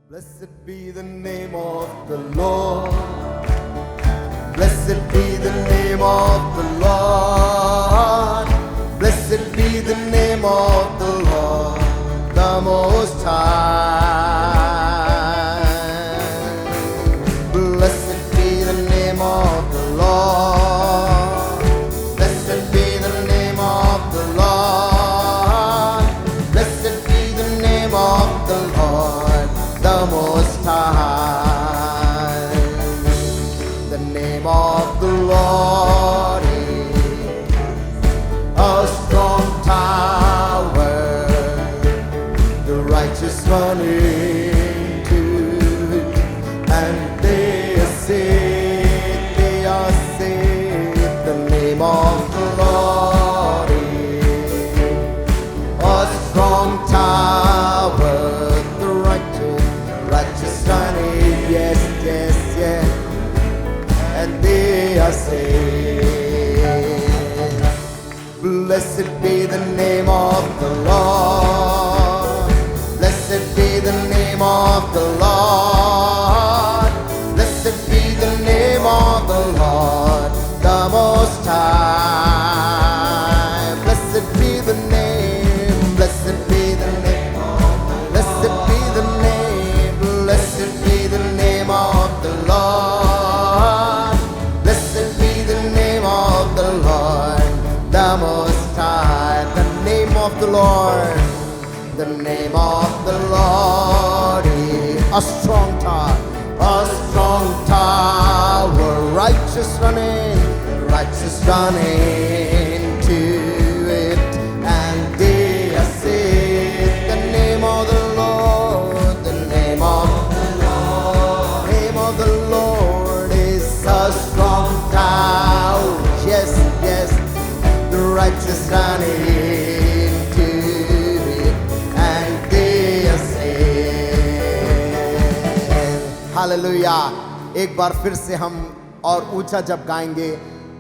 Blessed be the name of the Lord. Blessed be the name of the Lord. Blessed be the name of the Lord, the Most High. Blessed be the name of the Lord. Blessed be the name of the Lord. Blessed be the name of the Lord, the Most High. The name of the Lord is a strong tower. The righteous run into it, and they are saved. They are saved. The name of the Lord is a strong tower. The righteous run in, yes, yes, yes, and they are saved. Blessed be the name of the Lord. Blessed be the name of the Lord. Blessed be the name of the Lord, the Most High. Blessed be the name. Blessed be the name. Blessed be the name. Blessed be the name of the Lord. Blessed be the name of the Lord, the Most High. The name of the Lord. The name of the Lord is a strong tower. A strong tower. Righteous running to it, and they are saved. The name of the Lord. The name of the Lord. The name of the Lord is a strong tower. Yes, yes. The righteous running to it, and they are saved. Hallelujah. एक बार फिर से हम और ऊंचा जब गाएंगे,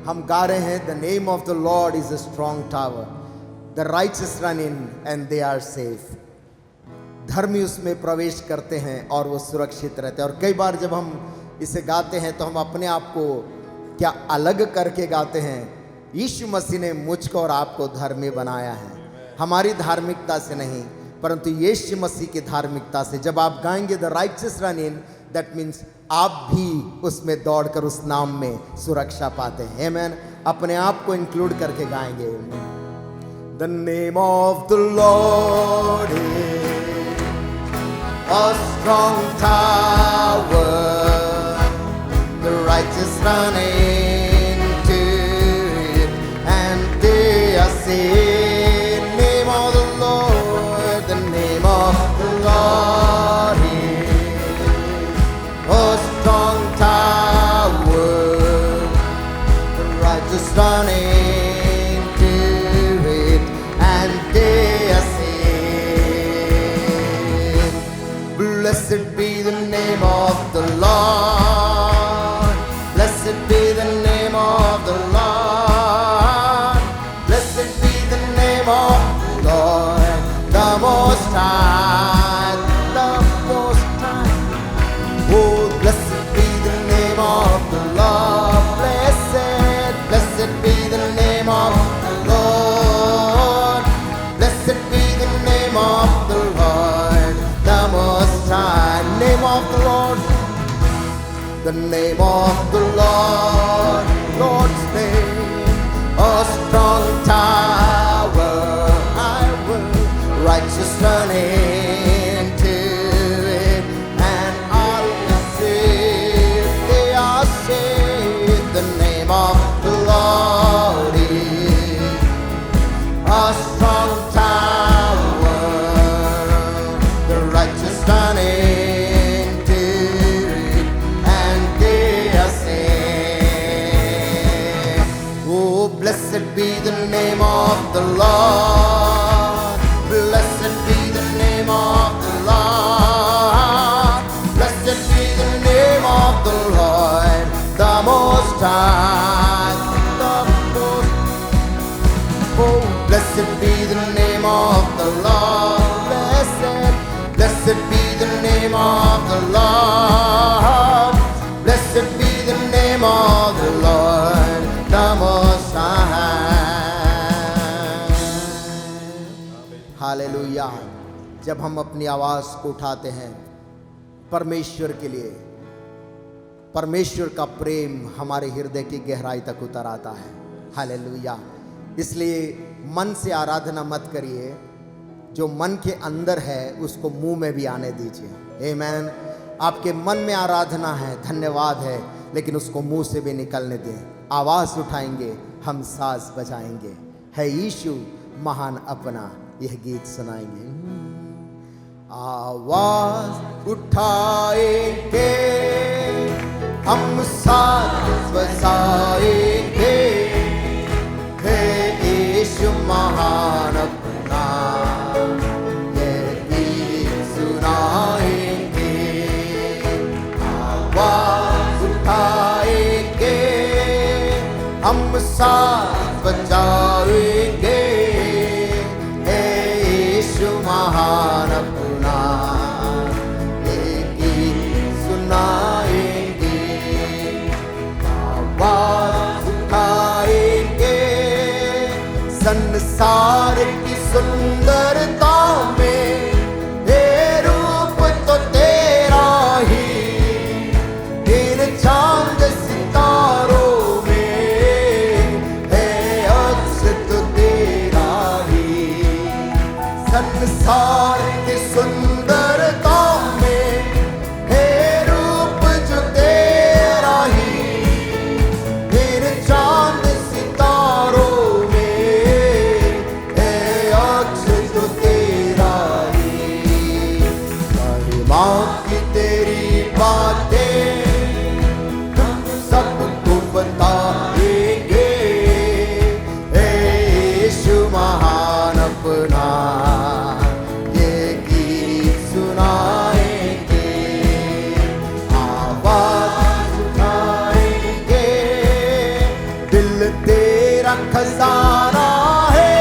हम गा रहे हैं, the name of the Lord is a strong tower, the righteous run in and they are safe. धर्मी उसमें प्रवेश करते हैं और वो सुरक्षित रहते हैं। और कई बार जब हम इसे गाते हैं तो हम अपने आप को क्या अलग करके गाते हैं। यीशु मसीह ने मुझको और आपको धर्मी बनाया है, हमारी धार्मिकता से नहीं, परंतु यीशु मसीह की धार्मिकता से। जब आप गाएंगे the righteous run in, that means आप भी उसमें दौड़कर उस नाम में सुरक्षा पाते हैं। आमेन। अपने आप को इंक्लूड करके गाएंगे। The name of the Lord is a strong tower. The righteous run into it, and they are saved. Name of the Lord. The name of the Lord is a strong tower. The righteous run into it, and they are saved. Blessed be the name of the Lord. Blessed be the name of the Lord. Blessed be the name of the Lord, the Most High, the Most High. Oh, blessed be the name of the Lord. Blessed be the name of the Lord. Blessed be the name of the Lord, the Most High. Name of the Lord. The name of the Lord. Lord's name. A strong tower. I will righteous run into it, and all are saved. They are saved. The name of the Lord is a strong tower. The righteous run into it, and they are saved. Oh, blessed be the name of the Lord. Blessed be the name of the Lord. Blessed be the name of the Lord, the Most High, the Most. Oh, blessed be the name of the Lord. Blessed be the name name of the Lord. Blessed be the name of the Lord, the Most High. Hallelujah. जब हम अपनी आवाज को उठाते हैं परमेश्वर के लिए, परमेश्वर का प्रेम हमारे हृदय की गहराई तक उतर आता है। हालेलुया। इसलिए मन से आराधना मत करिए, जो मन के अंदर है उसको मुंह में भी आने दीजिए। आमीन। आपके मन में आराधना है, धन्यवाद है, लेकिन उसको मुंह से भी निकलने दें। आवाज उठाएंगे, हम साज बजाएंगे, है यीशु महान अपना, यह गीत सुनाएंगे। आवाज उठाएंगे, हम साज बजाएंगे, हे यीशु महान अपना, यह गीत सुनाएंगे। आवाज उठाएंगे, हम साज बजाएंगे, हे यीशु महान अपना, यह गीत सुनाएंगे। आवाज उठाएंगे, संसार की सुंदरता में ये रूप तो तेरा ही, इन चांद सितारों में है अक्स तो तेरा ही। संसार की सुंदरता में है रूप जो तेरा ही, इन चांद सितारों में है अक्स तो तेरा ही। महिमा की तेरी बातें हम सबको बताएंगे, हे यीशु महान अपना, ये गीत सुनाएंगे। आवाज उठाएंगे, दिल तेरा खजाना है,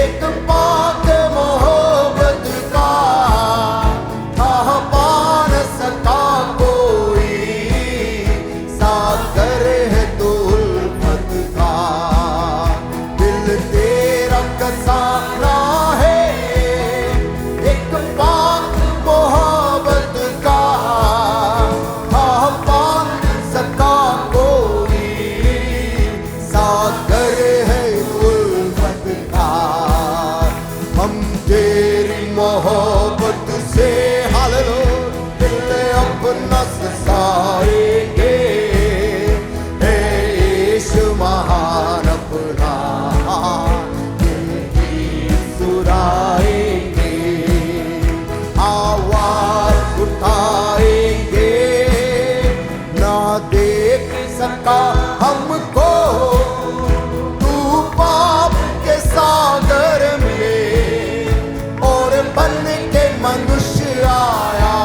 एक पाक मोहब्बत का, कहा पा न सका कोई, सागर है तो उल्फत का। दिल तेरा खजाना है, एक पाक मोहब्बत का, कहा पा न सका कोई, सागर है उल्फत का। हम तेरी मोहब्बत से हालेलुया दिल अपना सजाएंगे, हे यीशु महान अपना, ये गीत सुनाएंगे। आवाज उठाएंगे, ना देख सका हमको तू पाप के सागर में, और बन के मनुष्य आया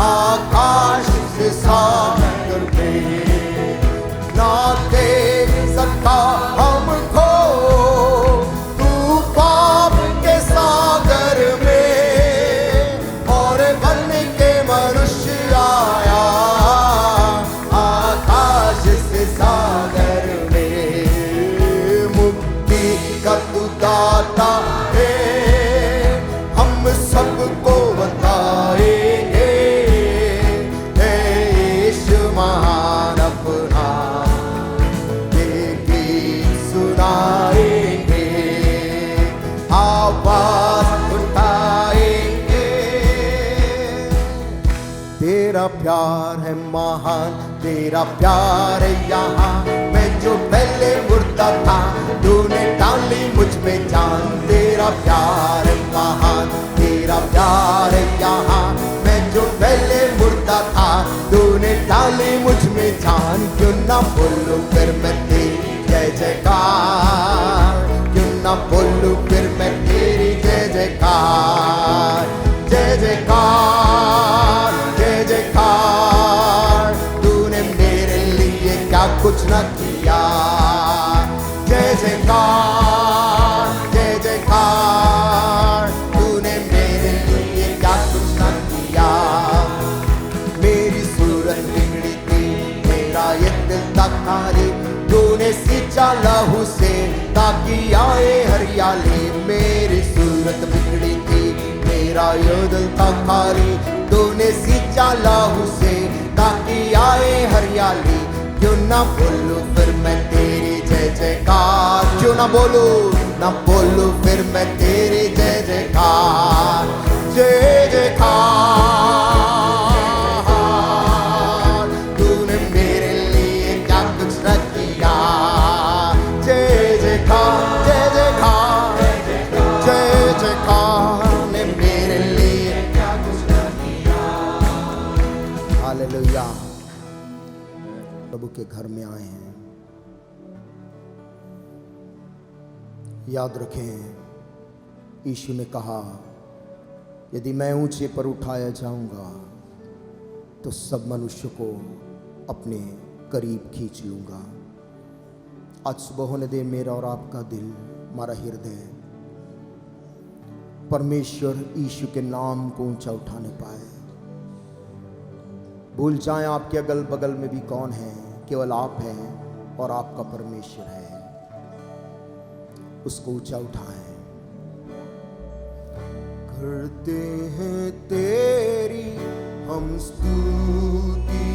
आकाश से सागर में। ना देख सका हमको तू पाप के सागर में, और बन के मनुष्य आया आकाश से सागर में। मुक्ति का तू दाता है, हम सबको बताएंगे, हे यीशु महान अपना, ये गीत सुनाएंगे। आवाज उठाएंगे, तेरा प्यार है महान, तेरा प्यार है यहाँ। मैं जो पहले मुर्दा था, तूने डाली मुझ में जान। तेरा प्यार है महान, तेरा प्यार है यहाँ। मैं जो पहले मुर्दा था, तूने डाली मुझ में जान। क्यों ना बोलूं फिर मैं तेरी जय जयकार, क्यों ना बोलूं फिर मैं तेरी जय जयकार। जय जयकार, जय जयकार, तूने मेरे लिए क्या कुछ न किया। जय जयकार, जय जयकार, तूने मेरे लिए क्या सूरत बिगड़ी थी, मेरा ये दिल था खाली, तूने सींचा लहू से ताकि आए हरियाली। क्यों ना बोलूं फिर मैं तेरी जय जयकार, क्यों ना बोलूं फिर मैं तेरी जय जयकार, जय जयकार। तूने मेरे लिए क्या कुछ न किया, जय जयकार, जय जयकार, जय जयकार ने मेरे लिए क्या कुछ न किया। हालेलुया। प्रभु के घर में आए हैं, याद रखें यीशु ने कहा यदि मैं ऊंचे पर उठाया जाऊंगा तो सब मनुष्य को अपने करीब खींच लूंगा। आज सुबह होने दे मेरा और आपका दिल, हमारा हृदय परमेश्वर यीशु के नाम को ऊंचा उठाने पाए। भूल जाएं आपके अगल बगल में भी कौन है, केवल आप हैं और आपका परमेश्वर है। उसको ऊंचा उठाएं। करते हैं तेरी हम स्तुति,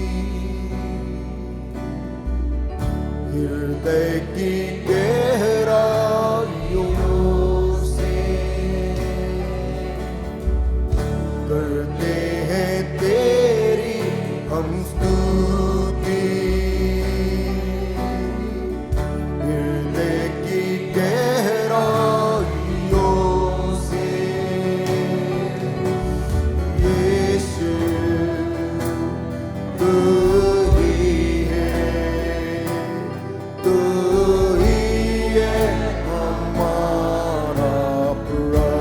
हृदय की गहराइयों से करते हैं तेरी हम स्तुति, हृदय की गहराइयों से। यीशु तू ही है, तू ही है हमारा प्रभु,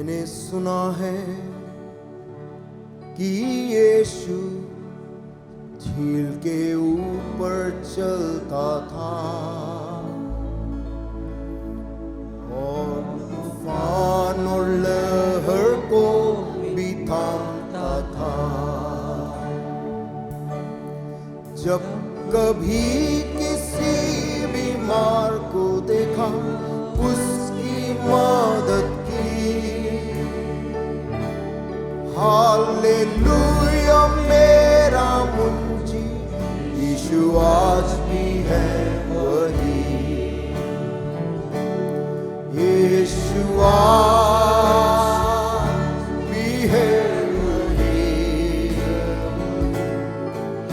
मैंने सुना है कि यीशु झील के ऊपर चलता था और तूफान और लहर को भी थामता था। जब कभी किसी बीमार को देखा उसकी मदद की। हालेलुया मेरा मुंजी यीशु आज भी है वही। यीशु आज भी है वही।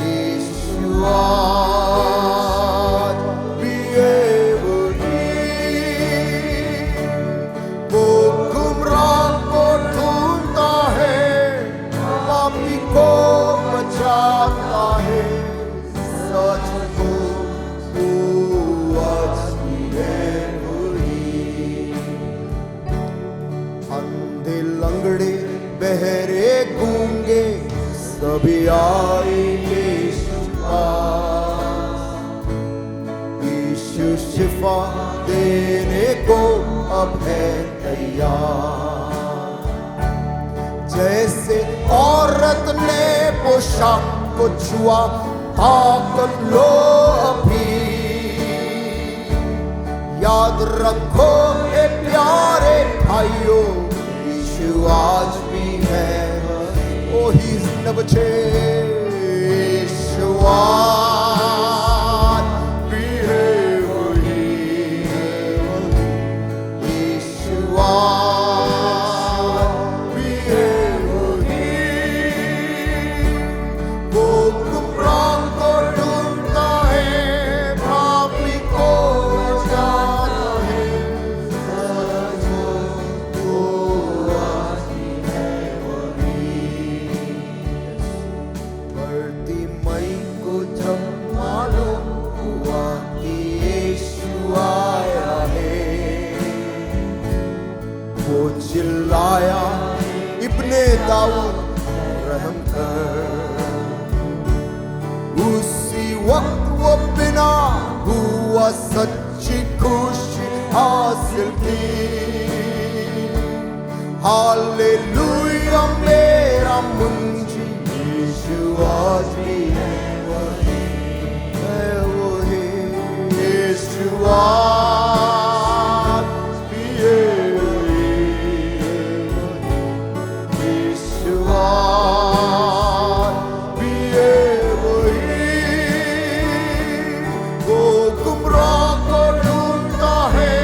यीशु आज भी है वही। वो गुमराह को ढूंढता है, पापी को बचाता है। सच को वो आज भी है वही। अंधे लंगड़े बहरे गूंगे सभी आएंगे यीशु पास। यीशु शिफा देने को अब है तैयार। जैसे औरत ने पोशाक को छुआ, ताकत लो अभी। याद रखो ए प्यारे भाइयों, यीशु आज भी है। Oh, he's never changed. यीशु आज भी है वही। यीशु आज भी है वही। वो गुमराह को ढूंढता है, पापी को बचाता है। वो आज भी है वही। बढ़ती मई को जब मालूम हुआ कि यीशु आया है, वो चिल्लाया इब्ने दाऊद रहम कर। उसी वक्त वो बिना हुआ सच्ची खुशी हासिल की। हालेलुया मेरा मुंजी यीशु आज भी है वही। यीशु आज भी है वही। यीशु आज भी है वही। वो गुमराह को ढूंढता है,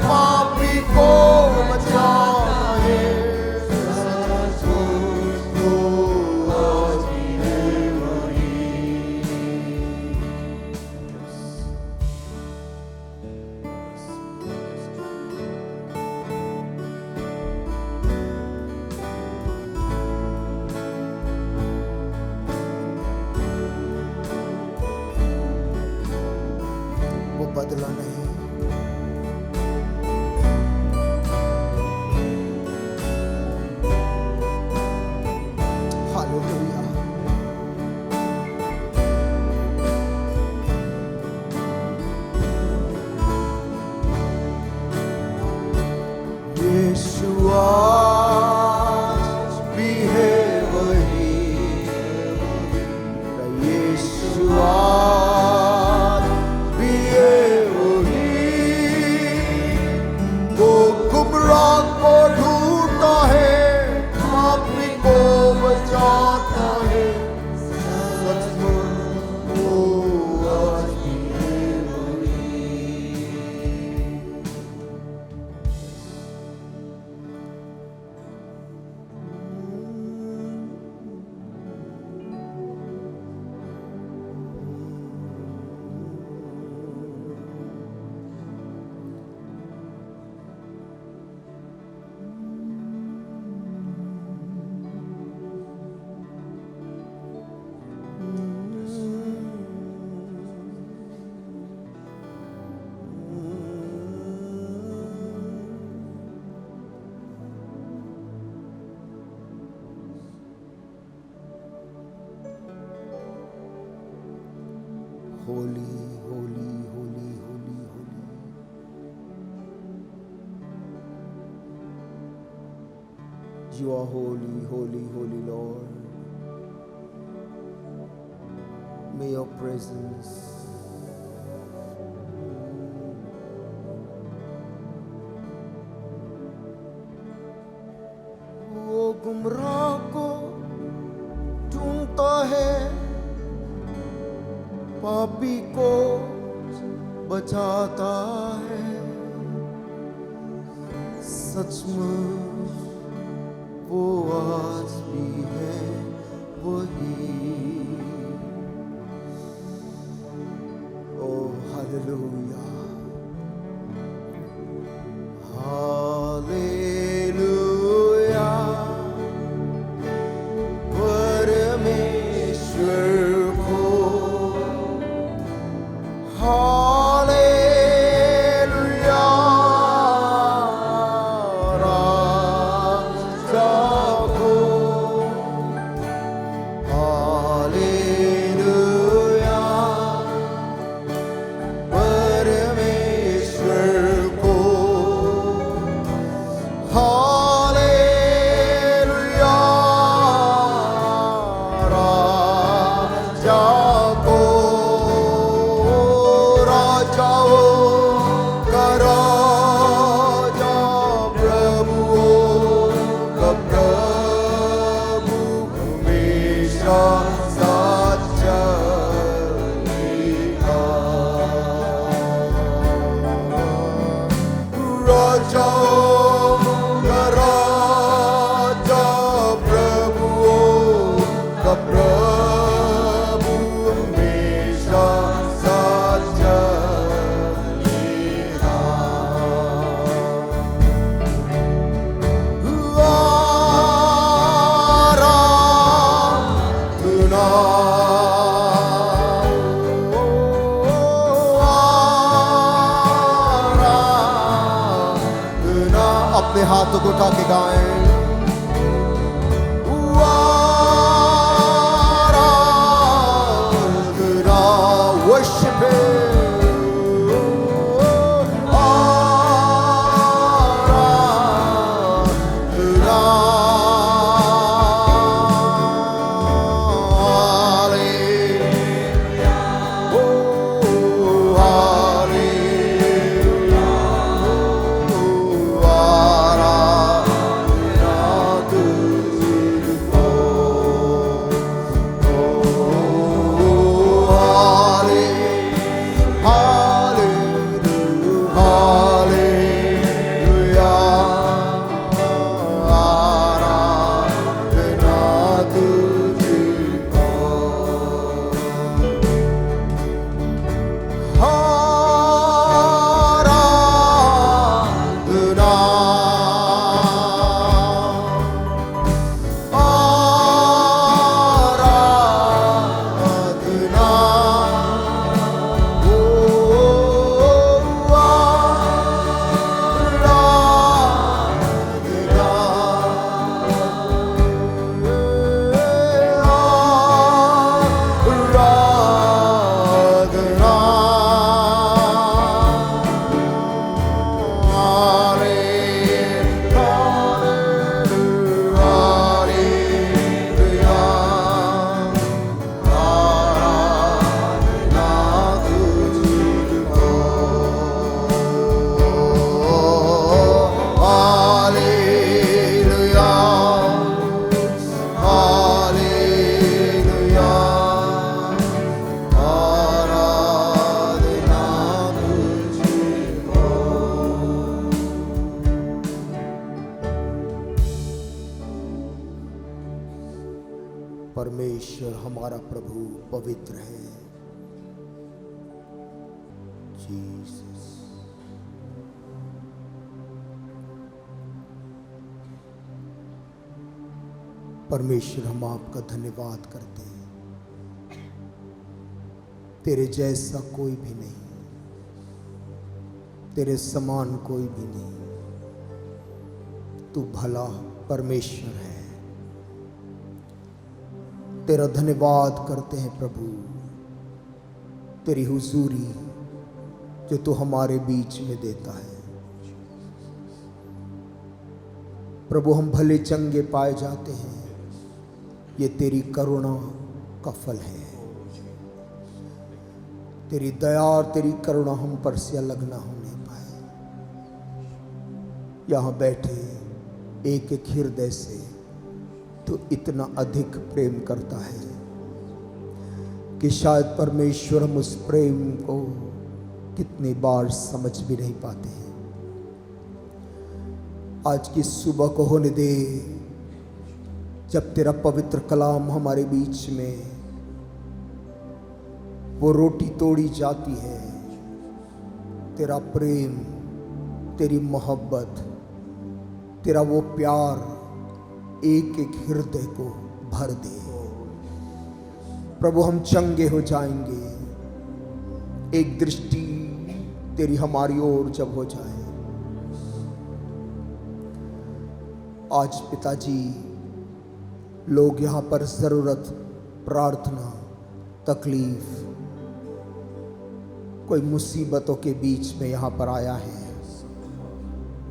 पापी को बचाता है। वो आज भी है वही। holy, holy, holy, holy, holy. You are holy, holy, holy, Lord. May your presence वो गुमराह को ढूंढता है, पापी को बचाता है। सचमुच वो आज भी है वही। ओ हालेलुया, हालेलुया। परमेश्वर को हालेलुया, राजा को हालेलुया, परमेश्वर को हालेलुया, राजा को। राजाओं का राजा, प्रभुओं का प्रभु, हमेशा सच्चा रहेगा। राजाओं का राजा, प्रभुओं का प्रभु, हमेशा सच्चा रहेगा। आराधना, आराधना। अपने हाथों को उठा के गाएं। आराधना, worship Him। आराधना, हालेलुया, ओ हालेलुया, ओ आराधना तुझको। ओ हालेलुया, हालेलुया, आराधना तुझको। आराधना, आराधना, ओ परमेश्वर हमारा प्रभु पवित्र है। जीसस। परमेश्वर हम आपका धन्यवाद करते हैं। तेरे जैसा कोई भी नहीं, तेरे समान कोई भी नहीं। तू भला परमेश्वर है। तेरा धन्यवाद करते हैं प्रभु। तेरी हुजूरी जो तू हमारे बीच में देता है। प्रभु, हम भले चंगे पाए जाते हैं, ये तेरी करुणा का फल है। तेरी दया और तेरी करुणा हम पर से अलग ना होने पाए। यहाँ बैठे एक एक हृदय से तो इतना अधिक प्रेम करता है कि शायद परमेश्वर हम उस प्रेम को कितनी बार समझ भी नहीं पाते हैं। आज की सुबह को होने दे जब तेरा पवित्र कलाम हमारे बीच में वो रोटी तोड़ी जाती है। तेरा प्रेम, तेरी मोहब्बत, तेरा वो प्यार एक एक हृदय को भर दे। प्रभु, हम चंगे हो जाएंगे एक दृष्टि तेरी हमारी ओर जब हो जाए। आज पिताजी, लोग यहाँ पर ज़रूरत, प्रार्थना, तकलीफ, कोई मुसीबतों के बीच में यहाँ पर आया है,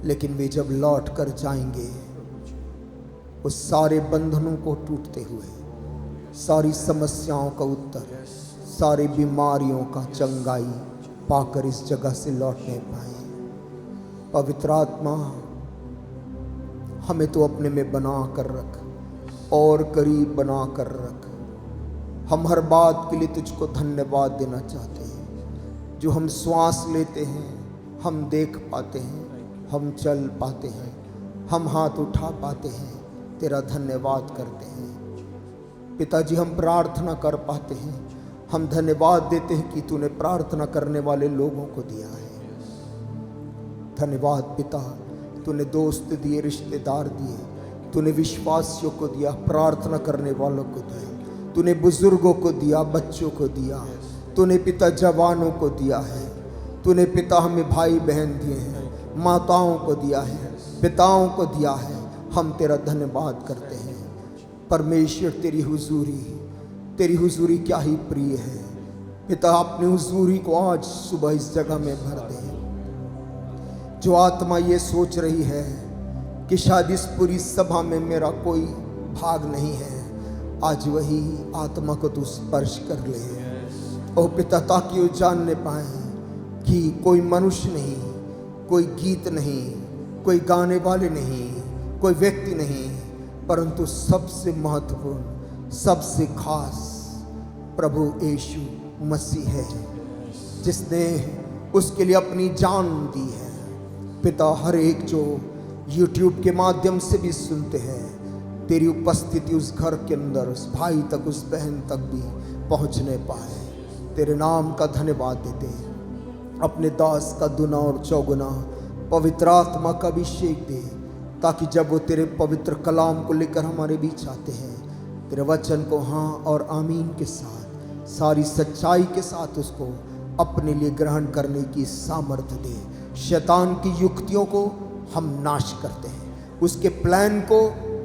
लेकिन वे जब लौट कर जाएंगे उस सारे बंधनों को टूटते हुए, सारी समस्याओं का उत्तर, सारी बीमारियों का चंगाई पाकर इस जगह से लौटने पाए। पवित्र आत्मा, हमें तो अपने में बना कर रख और करीब बना कर रख। हम हर बात के लिए तुझको धन्यवाद देना चाहते हैं। जो हम श्वास लेते हैं, हम देख पाते हैं, हम चल पाते हैं, हम हाथ उठा पाते हैं, तेरा धन्यवाद करते हैं। पिताजी, हम प्रार्थना कर पाते हैं, हम धन्यवाद देते हैं कि तूने प्रार्थना करने वाले लोगों को दिया है। धन्यवाद पिता, तूने दोस्त दिए, रिश्तेदार दिए, तूने विश्वासियों को दिया, प्रार्थना करने वालों को दिया, तूने बुजुर्गों को दिया, बच्चों को दिया, तूने पिता जवानों को दिया है, तूने पिता हमें भाई बहन दिए हैं, माताओं को दिया है, पिताओं को दिया है। हम तेरा धन्यवाद करते हैं। परमेश्वर, तेरी हुजूरी क्या ही प्रिय है। पिता, अपनी हुजूरी को आज सुबह इस जगह में भर दे। जो आत्मा ये सोच रही है कि शायद इस पूरी सभा में मेरा कोई भाग नहीं है, आज वही आत्मा को तू स्पर्श कर ले ओ पिता, ताकि वो जानने पाए कि कोई मनुष्य नहीं, कोई गीत नहीं, कोई गाने वाले नहीं, कोई व्यक्ति नहीं, परंतु सबसे महत्वपूर्ण, सबसे खास प्रभु यीशु मसीह है, जिसने उसके लिए अपनी जान दी है। पिता, हर एक जो YouTube के माध्यम से भी सुनते हैं, तेरी उपस्थिति उस घर के अंदर, उस भाई तक, उस बहन तक भी पहुंचने पाए। तेरे नाम का धन्यवाद देते हैं। अपने दास का दुना और चौगुना पवित्र आत्मा का अभिषेक दे, ताकि जब वो तेरे पवित्र कलाम को लेकर हमारे बीच आते हैं, तेरे वचन को हाँ और आमीन के साथ, सारी सच्चाई के साथ उसको अपने लिए ग्रहण करने की सामर्थ्य दे। शैतान की युक्तियों को हम नाश करते हैं, उसके प्लान को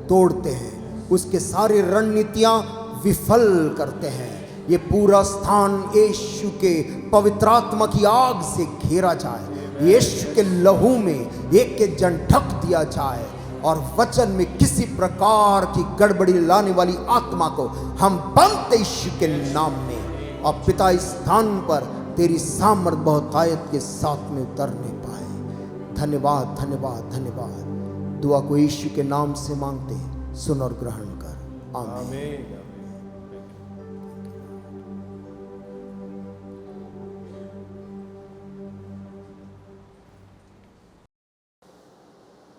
तोड़ते हैं, उसके सारी रणनीतियां विफल करते हैं। ये पूरा स्थान यीशु के पवित्र आत्मा की आग से घेरा जाए, यीशु के लहू में एक जन ढक दिया जाए, और वचन में किसी प्रकार की गड़बड़ी लाने वाली आत्मा को हम बंद यीशु के नाम में। और पिता, इस स्थान पर तेरी सामर्थ बहुतायत के साथ में उतरने पाए। धन्यवाद, धन्यवाद, धन्यवाद। दुआ को यीशु के नाम से मांगते, सुन और ग्रहण कर। आमीन।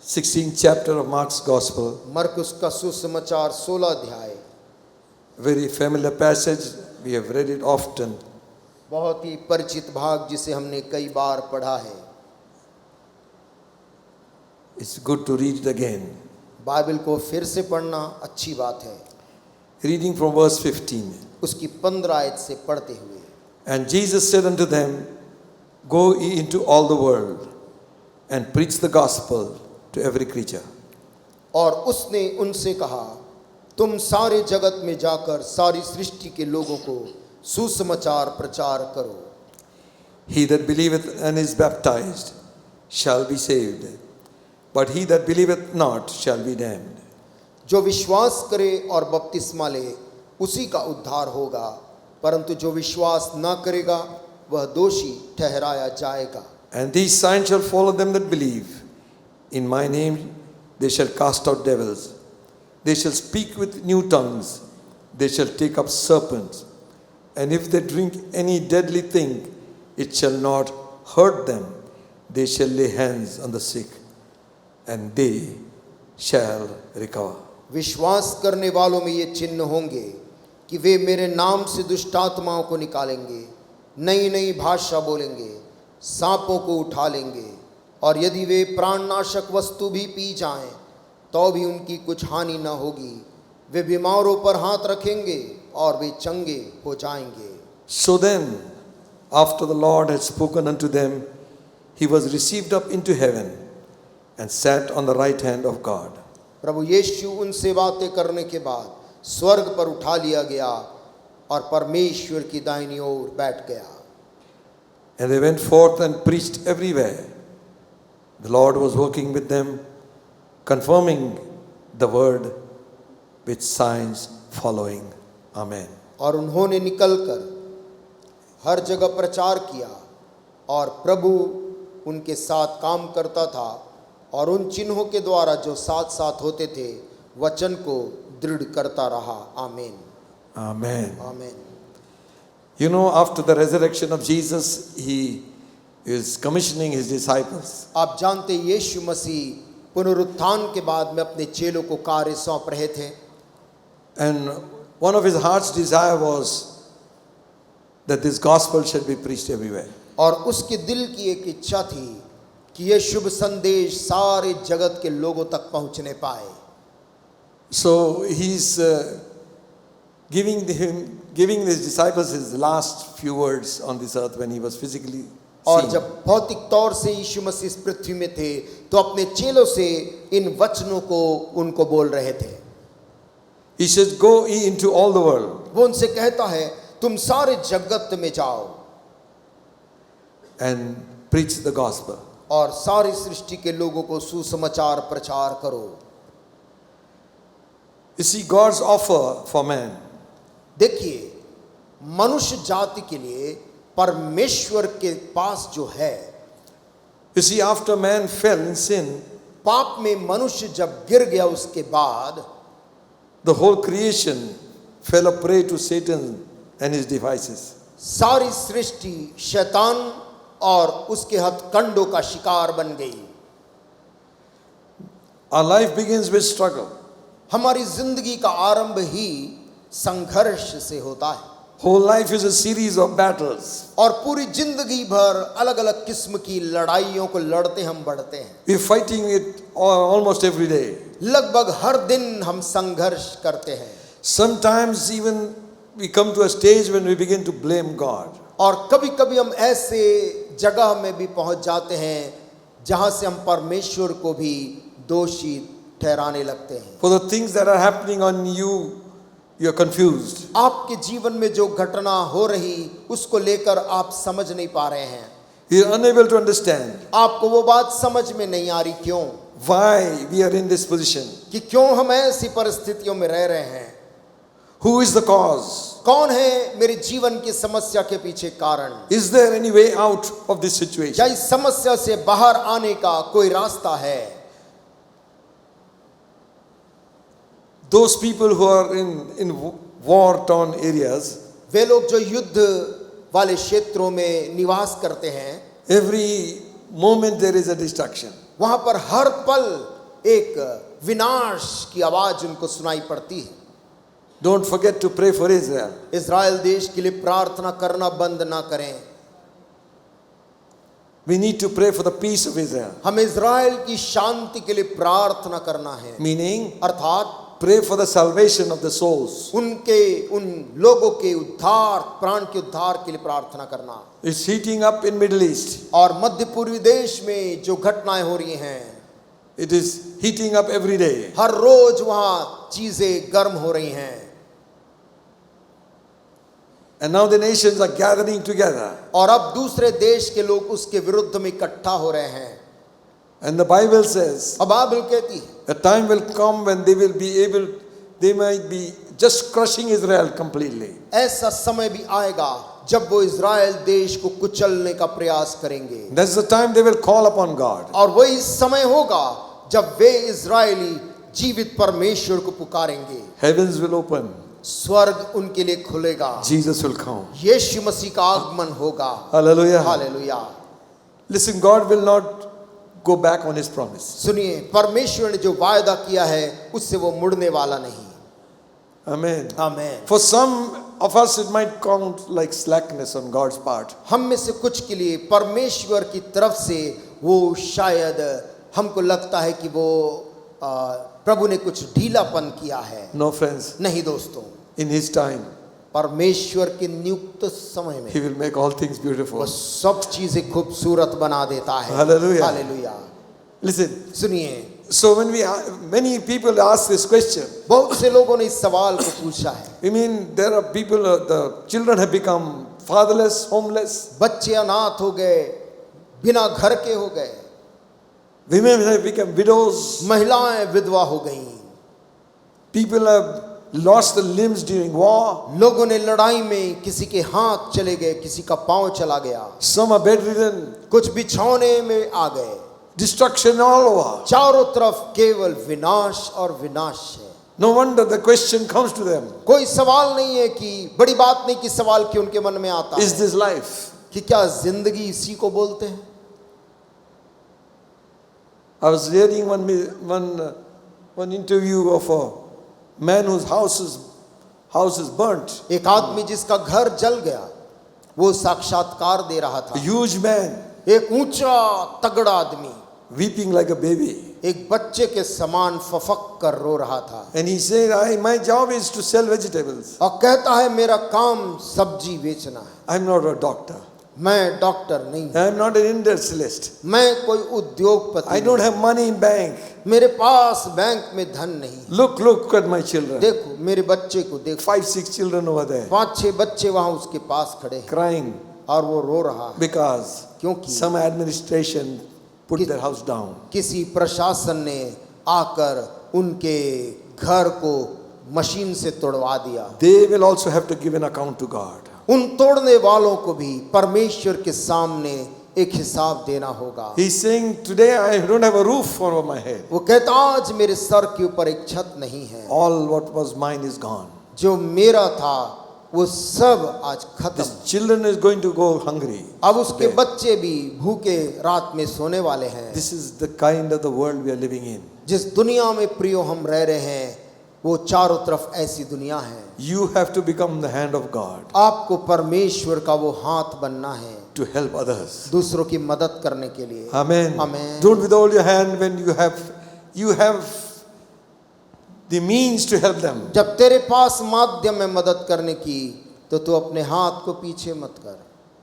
16th chapter of Mark's Gospel. मरकुस का सुसमाचार 16 अध्याय। Very familiar passage, we have read it often. बहुत ही परिचित भाग जिसे हमने कई बार पढ़ा है। It's good to read it again. Bible को फिर से पढ़ना अच्छी बात है। Reading from verse 15. उसकी 15 आयत से पढ़ते हुए। And Jesus said unto them, Go ye into all the world and preach the gospel to every creature. और उसने उनसे कहा, तुम सारे जगत में जाकर सारी सृष्टि के लोगों को सुसमाचार प्रचार करो। He that believeth and is baptized shall be saved, but he that believeth not shall be damned. जो विश्वास करे और बपतिस्मा ले उसी का उद्धार होगा, परंतु जो विश्वास न करेगा वह दोषी ठहराया जाएगा। And these signs shall follow them that believe. In my name they shall cast out devils. They shall speak with new tongues. They shall take up serpents. And if they drink any deadly thing, it shall not hurt them. They shall lay hands on the sick, and they shall recover. विश्वास करने वालों में ये चिन्ह होंगे कि वे मेरे नाम से दुष्ट आत्माओं को निकालेंगे, नई नई भाषा बोलेंगे, सांपों को उठा लेंगे, और यदि वे प्राणनाशक वस्तु भी पी जाएं तो भी उनकी कुछ हानि न होगी। वे बीमारों पर हाथ रखेंगे और वे चंगे हो जाएंगे। So then, after the Lord had spoken unto them, he was received up into heaven and sat on the right hand of God. प्रभु यीशु उनसे बातें करने के बाद स्वर्ग पर उठा लिया गया और परमेश्वर की दाहिनी ओर बैठ गया। And they went forth and preached everywhere. The Lord was working with them, confirming the word with signs following. Amen. और उन्होंने निकलकर हर जगह प्रचार किया और प्रभु उनके साथ काम करता था और उन चिन्हों के द्वारा जो साथ साथ होते थे वचन को दृढ़ करता रहा। आमीन। Amen. आमीन। You know, after the resurrection of Jesus, he is commissioning his disciples. आप जानते यीशु मसीह पुनरुत्थान के बाद में अपने चेलों को कार्य सौंप रहे थे। And one of his heart's desire was that this gospel should be preached everywhere. और उसके दिल की एक इच्छा थी कि यह शुभ संदेश सारे जगत के लोगों तक पहुंचने पाए। So he's giving his disciples his last few words on this earth when he was physically और seen. जब भौतिक तौर से यीशु मसीह इस पृथ्वी में थे तो अपने चेलों से इन वचनों को उनको बोल रहे थे। He says, "Go ye into all the world वो उनसे कहता है तुम सारे जगत में जाओ and preach the gospel." और सारी सृष्टि के लोगों को सुसमाचार प्रचार करो। You see, God's offer for man देखिए, मनुष्य जाति के लिए परमेश्वर के पास जो है, You see, after man fell in sin, पाप में मनुष्य जब गिर गया उसके बाद the whole creation fell a prey to Satan and his devices. सारी सृष्टि शैतान और उसके हथकंडों का शिकार बन गई। Our life begins with struggle. हमारी जिंदगी का आरंभ ही संघर्ष से होता है Whole life is a series of battles. और पूरी जिंदगी भर अलग अलग किस्म की लड़ाइयों को लड़ते हम बढ़ते हैं। We're fighting it almost every day. लगभग हर दिन हम संघर्ष करते हैं। Sometimes even we come to a stage when we begin to blame God. और कभी-कभी हम ऐसे जगह में भी पहुंच जाते हैं जहां से हम परमेश्वर को भी दोषी ठहराने लगते हैं। For the things that are happening on you, you're confused. आपके जीवन में जो घटना हो रही उसको लेकर आप समझ नहीं पा रहे हैं। You're unable to understand आपको वो बात समझ में नहीं आ रही क्यों, why we are in this position. कि क्यों हम ऐसी परिस्थितियों में रह रहे हैं। Who is the cause? कौन है मेरे जीवन की समस्या के पीछे कारण? Is there any way out of this situation? क्या इस समस्या से बाहर आने का कोई रास्ता है? Those people who are in war-torn areas, वे लोग जो युद्ध वाले क्षेत्रों में निवास करते हैं, every moment there is a destruction. वहां पर हर पल एक विनाश की आवाज उनको सुनाई पड़ती है। Don't forget to pray for Israel. Israel देश के लिए प्रार्थना करना बंद ना करें। We need to pray for the peace of Israel. हमें इज़राइल की शांति के लिए प्रार्थना करना है। Meaning, अर्थात pray for the salvation of the souls. उन लोगों के उद्धार, प्राण के उद्धार के लिए प्रार्थना करना। It's heating up in Middle East. और मध्य पूर्वी देश में जो घटनाएं हो रही हैं, It is heating up every day. हर रोज वहां चीजें गर्म हो रही हैं। And now the nations are gathering together. और अब दूसरे देश के लोग उसके विरुद्ध में इकट्ठा हो रहे हैं. And the Bible says, अब बाइबल कहती है a time will come when they might be just crushing Israel completely. ऐसा समय भी आएगा जब वो इज़राइल देश को कुचलने का प्रयास करेंगे. That's the time they will call upon God. और वही समय होगा जब वे इज़राइली जीवित परमेश्वर को पुकारेंगे. Heavens will open. स्वर्ग उनके लिए खुलेगा. Jesus will come. यीशु मसीह का आगमन होगा. Hallelujah. Hallelujah. Listen, God will not go back on his promise. सुनिए, परमेश्वर ने जो वायदा किया है उससे वो मुड़ने वाला नहीं. Amen. आमीन. For some of us it might count like slackness on God's part. हम में से कुछ के लिए परमेश्वर की तरफ से वो शायद हमको लगता है कि वो प्रभु ने कुछ ढीलापन किया है. No, friends. नहीं दोस्तों, In his time, परमेश्वर के नियुक्त समय में he will make all things beautiful. वो सब चीजें खूबसूरत बना देता है. Hallelujah. हालेलुया. Listen. सुनिए, So when many people ask this question, बहुत से लोगों ने इस सवाल को पूछा है. I mean, there are people, the children have become fatherless, homeless. बच्चे अनाथ हो गए, बिना घर के हो गए. Women have become widows. महिलाएं विधवा हो गईं. People have lost the limbs during war. लोगों ने लड़ाई में किसी के हाथ चले गए, किसी का पांव चला गया. Some are bedridden. कुछ बिछौने में आ गए. Destruction all over. चारों तरफ केवल विनाश और विनाश है. No wonder the question comes to them. कोई सवाल नहीं है कि बड़ी बात नहीं कि सवाल क्यों उनके मन में आता Is है this life? कि क्या जिंदगी इसी को बोलते हैं. I was reading one interview of a man whose house is burnt. एक आदमी जिसका घर जल गया, वो साक्षात्कार दे रहा A था. huge man, एक ऊंचा तगड़ा आदमी weeping like a baby. एक बच्चे के समान फफक कर रो रहा था. And he said, my job is to sell vegetables. और कहता है मेरा काम सब्जी बेचना है. I'm not a doctor. मैं डॉक्टर नहीं. I'm not an industrialist. मैं कोई उद्योगपति I don't have money in bank. मेरे पास बैंक में धन नहीं. Look at my children. देखो मेरे बच्चे को देखो. 5-6 children over there 5-6 बच्चे वहां उसके पास खड़े हैं crying और वो रो रहा है. because क्योंकि some administration put their house down. किसी प्रशासन ने आकर उनके घर को मशीन से तोड़वा दिया. They will also have to give an account to God. उन तोड़ने वालों को भी परमेश्वर के सामने एक हिसाब देना होगा. He's saying, today I don't have a roof over my head. वो कहता आज मेरे सर के ऊपर एक छत नहीं है. All what was mine is gone. जो मेरा था वो सब आज खत्म. This children is going to go hungry. अब उसके बच्चे भी भूखे रात में सोने वाले हैं. This is the kind of the world we are living in. जिस दुनिया में प्रियो हम रह रहे हैं वो चारों तरफ ऐसी दुनिया है. You have to become the hand of God आपको परमेश्वर का वो हाथ बनना है to help others. दूसरों की मदद करने के लिए. Amen. Amen. Don't withhold your hand when you have the means to help them. जब तेरे पास माध्यम है मदद करने की तो तू अपने हाथ को पीछे मत कर.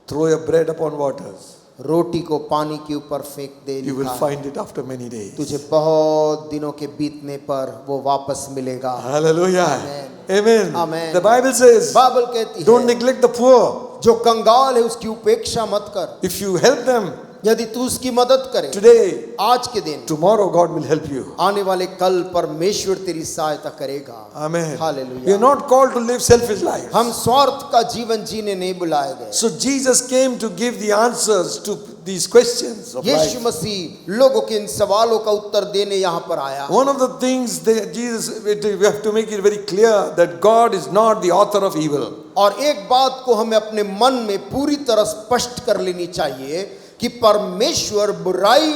Throw your bread upon waters. रोटी को पानी के ऊपर फेंक दे. You will लिखा है. find it after many days. तुझे बहुत दिनों के बीतने पर वो वापस मिलेगा. Hallelujah. Amen. Amen. Amen. The Bible says, Bible कहती don't है neglect the poor. जो कंगाल है उसकी उपेक्षा मत कर. If you help them यदि तू उसकी मदद करे today, आज के दिन, tomorrow God will help you. आने वाले कल परमेश्वर तेरी सहायता करेगा. Amen. Hallelujah. We are not called to live selfish lives. हम स्वार्थ का जीवन जीने नहीं बुलाए गए. So Jesus came to give the answers to these questions of Yeshu life. मसीह लोगों के इन सवालों का उत्तर देने यहाँ पर आया. One of the things that we have to make it very clear that God is not the author of evil. और एक बात को हमें अपने मन में पूरी तरह स्पष्ट कर लेनी चाहिए कि परमेश्वर बुराई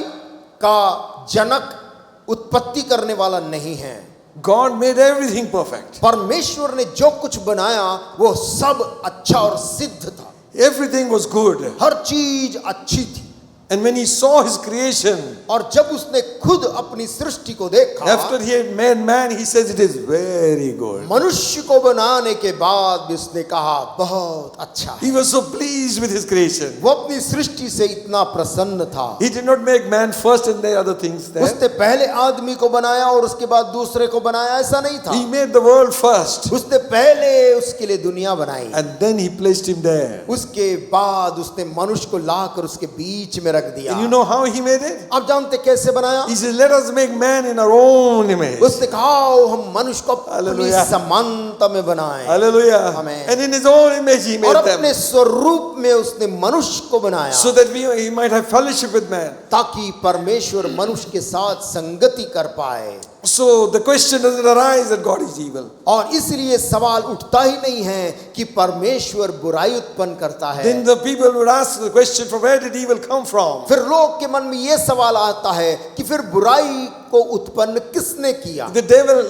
का जनक उत्पत्ति करने वाला नहीं है. God made everything perfect. परमेश्वर ने जो कुछ बनाया वो सब अच्छा और सिद्ध था. Everything was good. हर चीज अच्छी थी. And when he saw his creation, और जब उसने खुद अपनी सृष्टि को देखा, after he had made man, he says it is very good. मनुष्य को बनाने के बाद भी उसने कहा बहुत अच्छा है। He was so pleased with his creation. वो अपनी सृष्टि से इतना प्रसन्न था। He did not make man first and then other things there. उसने पहले आदमी को बनाया और उसके बाद दूसरे को बनाया, ऐसा नहीं था। He made the world first उसने पहले उसके लिए दुनिया बनाई, and then he placed him there. उसके बाद उसने मनुष्य को लाकर उसके बीच में रख दिया। And you know how he made it? आप जानते कैसे बनाया? He says, let us make man in our own image. उसने कहा आओ हम मनुष्य को अपनी Hallelujah. समानता में बनाएं। Hallelujah. Amen. And in his own image he और made them. अपने स्वरूप में उसने मनुष्य को बनाया, So that he might have fellowship with man. ताकि परमेश्वर मनुष्य के साथ संगति कर पाए। So the question doesn't arise that God is evil. और इसलिए सवाल उठता ही नहीं है कि परमेश्वर बुराई उत्पन्न करता है। Then the people would ask the question, from where did evil come from? फिर लोग के मन में ये सवाल आता है कि फिर बुराई को उत्पन्न किसने किया? The devil,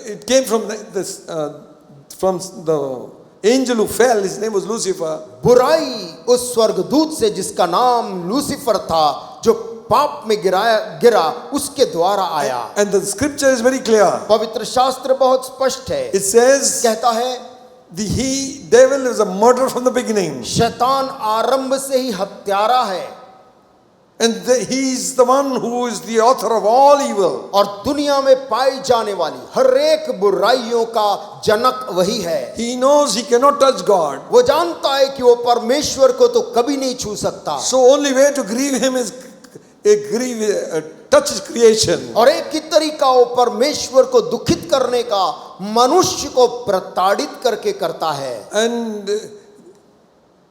it came from from the angel who fell. His name was Lucifer. बुराई उस स्वर्गदूत से जिसका नाम लूसीफर था, जो पाप में गिरा उसके द्वारा आया। And the scripture is very clear. पवित्र शास्त्र बहुत स्पष्ट है, It says कहता है the devil is a murderer from the beginning. शैतान आरंभ से ही हत्यारा है, And he is the one who is the author of all evil. और दुनिया में पाई जाने वाली हर एक बुराइयों का जनक वही है। He knows he cannot touch God. वो जानता है कि वो परमेश्वर को तो कभी नहीं छू सकता, So only way to grieve him is touch his creation. और एक ही तरीका वो परमेश्वर को दुखित करने का मनुष्य को प्रताड़ित करके करता है। And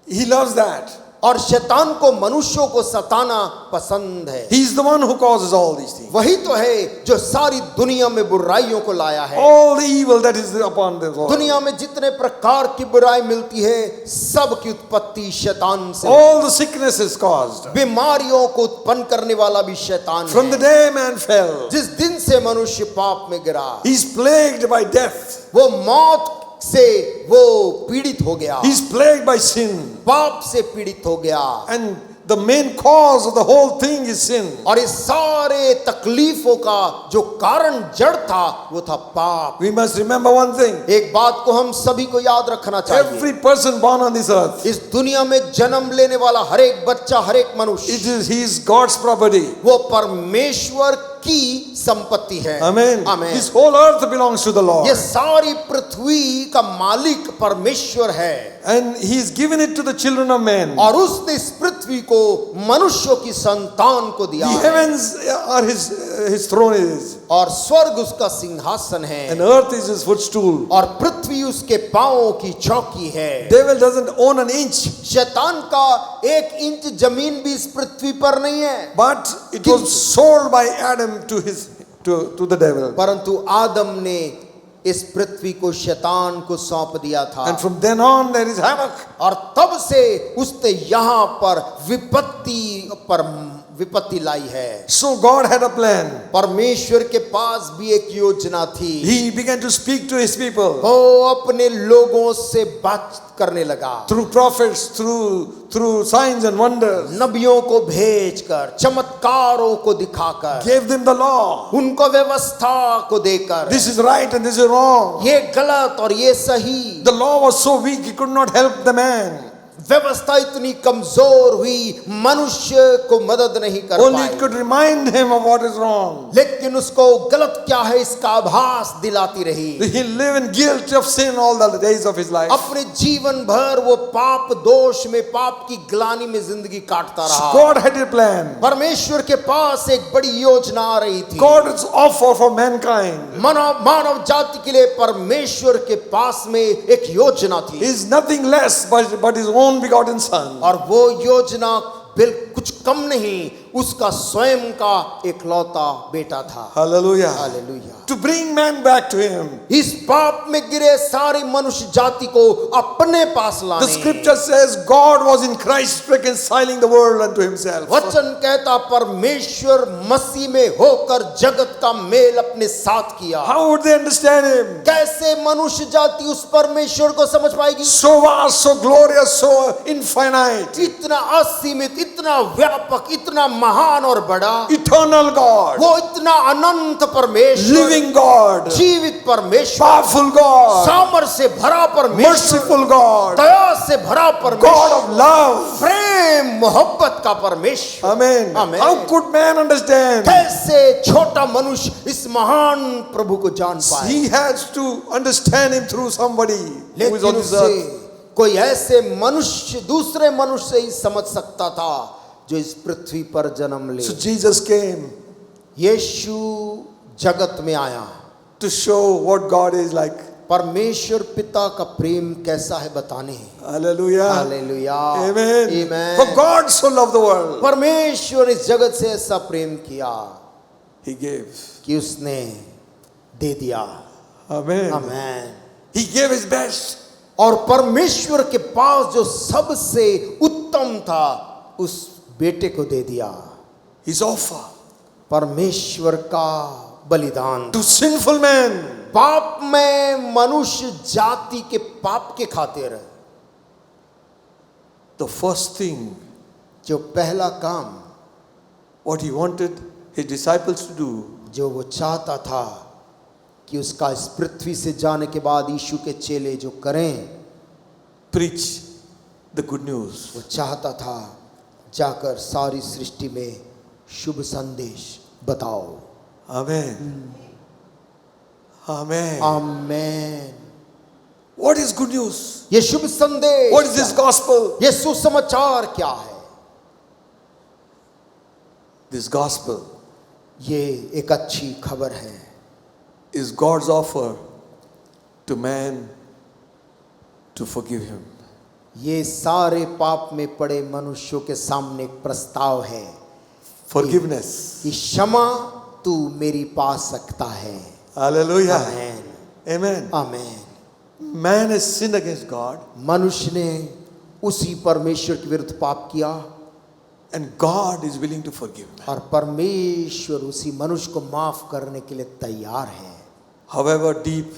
he loves that. और शैतान को मनुष्यों को सताना पसंद है। He is the one who causes all these things. वही तो है जो सारी दुनिया में बुराइयों को लाया है। All the evil that is upon them. दुनिया में जितने प्रकार की बुराई मिलती है, सब की उत्पत्ति शैतान से। All the sickness is caused. बीमारियों को उत्पन्न करने वाला भी शैतान From the है। day man fell, जिस दिन से मनुष्य पाप में गिरा, he's plagued by death. वो मौत से वो पीड़ित हो गया, He's plagued by sin. पाप से पीड़ित हो गया। And the main cause of the whole thing is sin. और इस सारे तकलीफों का जो कारण जड़ था वो था पाप। We must remember one thing. एक बात को हम सभी को याद रखना चाहिए, Every person born on this earth, इस दुनिया में जन्म लेने वाला हर एक बच्चा, हर एक मनुष्य, he is God's property. वो परमेश्वर की संपत्ति है। Amen. आमीन। This whole earth belongs to the Lord. ये सारी पृथ्वी का मालिक परमेश्वर है, And he's given it to the children of men. और उसने इस पृथ्वी को मनुष्यों की संतान को दिया The है, heavens are his throne is. और स्वर्ग उसका सिंहासन है, And earth is his footstool. और पृथ्वी उसके पांवों की चौकी है। Devil doesn't own an inch, शैतान का एक इंच जमीन भी इस पृथ्वी पर नहीं है, but it was sold by Adam to the devil. परंतु आदम ने इस पृथ्वी को शैतान को सौंप दिया था। And from then on there is havoc. और तब से उसने यहाँ पर विपत्ति लाई है। So God had a plan. परमेश्वर के पास भी एक योजना थी। He began to speak to his people वो अपने लोगों से बात करने लगा, through prophets, through signs and wonders. नबियों को भेजकर, चमत्कारों को दिखाकर, Gave them the law. उनको व्यवस्था को देकर, This is right and this is wrong. ये गलत और ये सही। The law was so weak he could not help the man. व्यवस्था इतनी कमजोर हुई, मनुष्य को मदद नहीं कर Only pi, it could remind him of what is wrong. लेकिन उसको गलत क्या है इसका आभास दिलाती रही। He lived in guilt of sin all the days of his life. अपने जीवन भर वो पाप दोष में, पाप की ग्लानि में जिंदगी काटता रहा। God had a plan. परमेश्वर के पास एक बड़ी योजना आ रही थी। God is offer for mankind मानव जाति के लिए परमेश्वर के पास में एक योजना थी, is nothing less but his own begotten son. और वो योजना कुछ कम नहीं, उसका स्वयं का इकलौता बेटा था। Hallelujah. Hallelujah. To bring man back to him. इस पाप में गिरे सारी मनुष्य जाति को अपने पास The लाने। scripture says God was in Christ reconciling the world unto himself. वचन कहता परमेश्वर मसीह में होकर जगत का मेल अपने साथ किया। How would they understand him? कैसे मनुष्य जाति उस परमेश्वर को समझ पाएगी? So vast, so glorious, so infinite. इतना असीमित, इतना व्यापक, इतना महान और बड़ा, Eternal God. वो इतना अनंत परमेश्वर, Living God. जीवित परमेश्वर, Powerful God. सामर्थ से भरा परमेश्वर, Merciful God. दया से भरा God परमेश्वर, of love. प्रेम मोहब्बत का परमेश्वर। Amen. Amen. How could man understand? कैसे छोटा मनुष्य इस महान प्रभु को जान पाए? He has to understand him through somebody who is लेकिन on this उससे earth. कोई ऐसे मनुष्य दूसरे मनुष्य से ही समझ सकता था जो इस पृथ्वी पर जन्म ले। So Jesus came यीशु जगत में आया to show what God is like. परमेश्वर पिता का प्रेम कैसा है बताने। Hallelujah. हालेलुया। Amen. आमीन। For God so loved the world. परमेश्वर इस जगत से ऐसा प्रेम किया He gave. कि उसने दे दिया। Amen. आमीन। He gave his best. और परमेश्वर के पास जो सबसे उत्तम था उस बेटे को दे दिया। His offer परमेश्वर का बलिदान to sinful man. पाप में मनुष्य जाति के पाप के खातिर The first thing जो पहला काम what he wanted his disciples to do, जो वो चाहता था कि उसका इस पृथ्वी से जाने के बाद यीशु के चेले जो करें, preach the good news. वो चाहता था जाकर सारी सृष्टि में शुभ संदेश बताओ। Amen. Amen. Amen. What is good news? ये शुभ संदेश, What is this gospel? ये सुसमाचार क्या है? This gospel ये एक अच्छी खबर है, is God's offer to man to forgive him. ये सारे पाप में पड़े मनुष्यों के सामने एक प्रस्ताव है Forgiveness. कि क्षमा तू मेरी पा सकता है। Hallelujah. Amen. Amen. Amen. Man has sinned against God मनुष्य ने उसी परमेश्वर के विरुद्ध पाप किया and God is willing to forgive man. और परमेश्वर उसी मनुष्य को माफ करने के लिए तैयार है। However deep,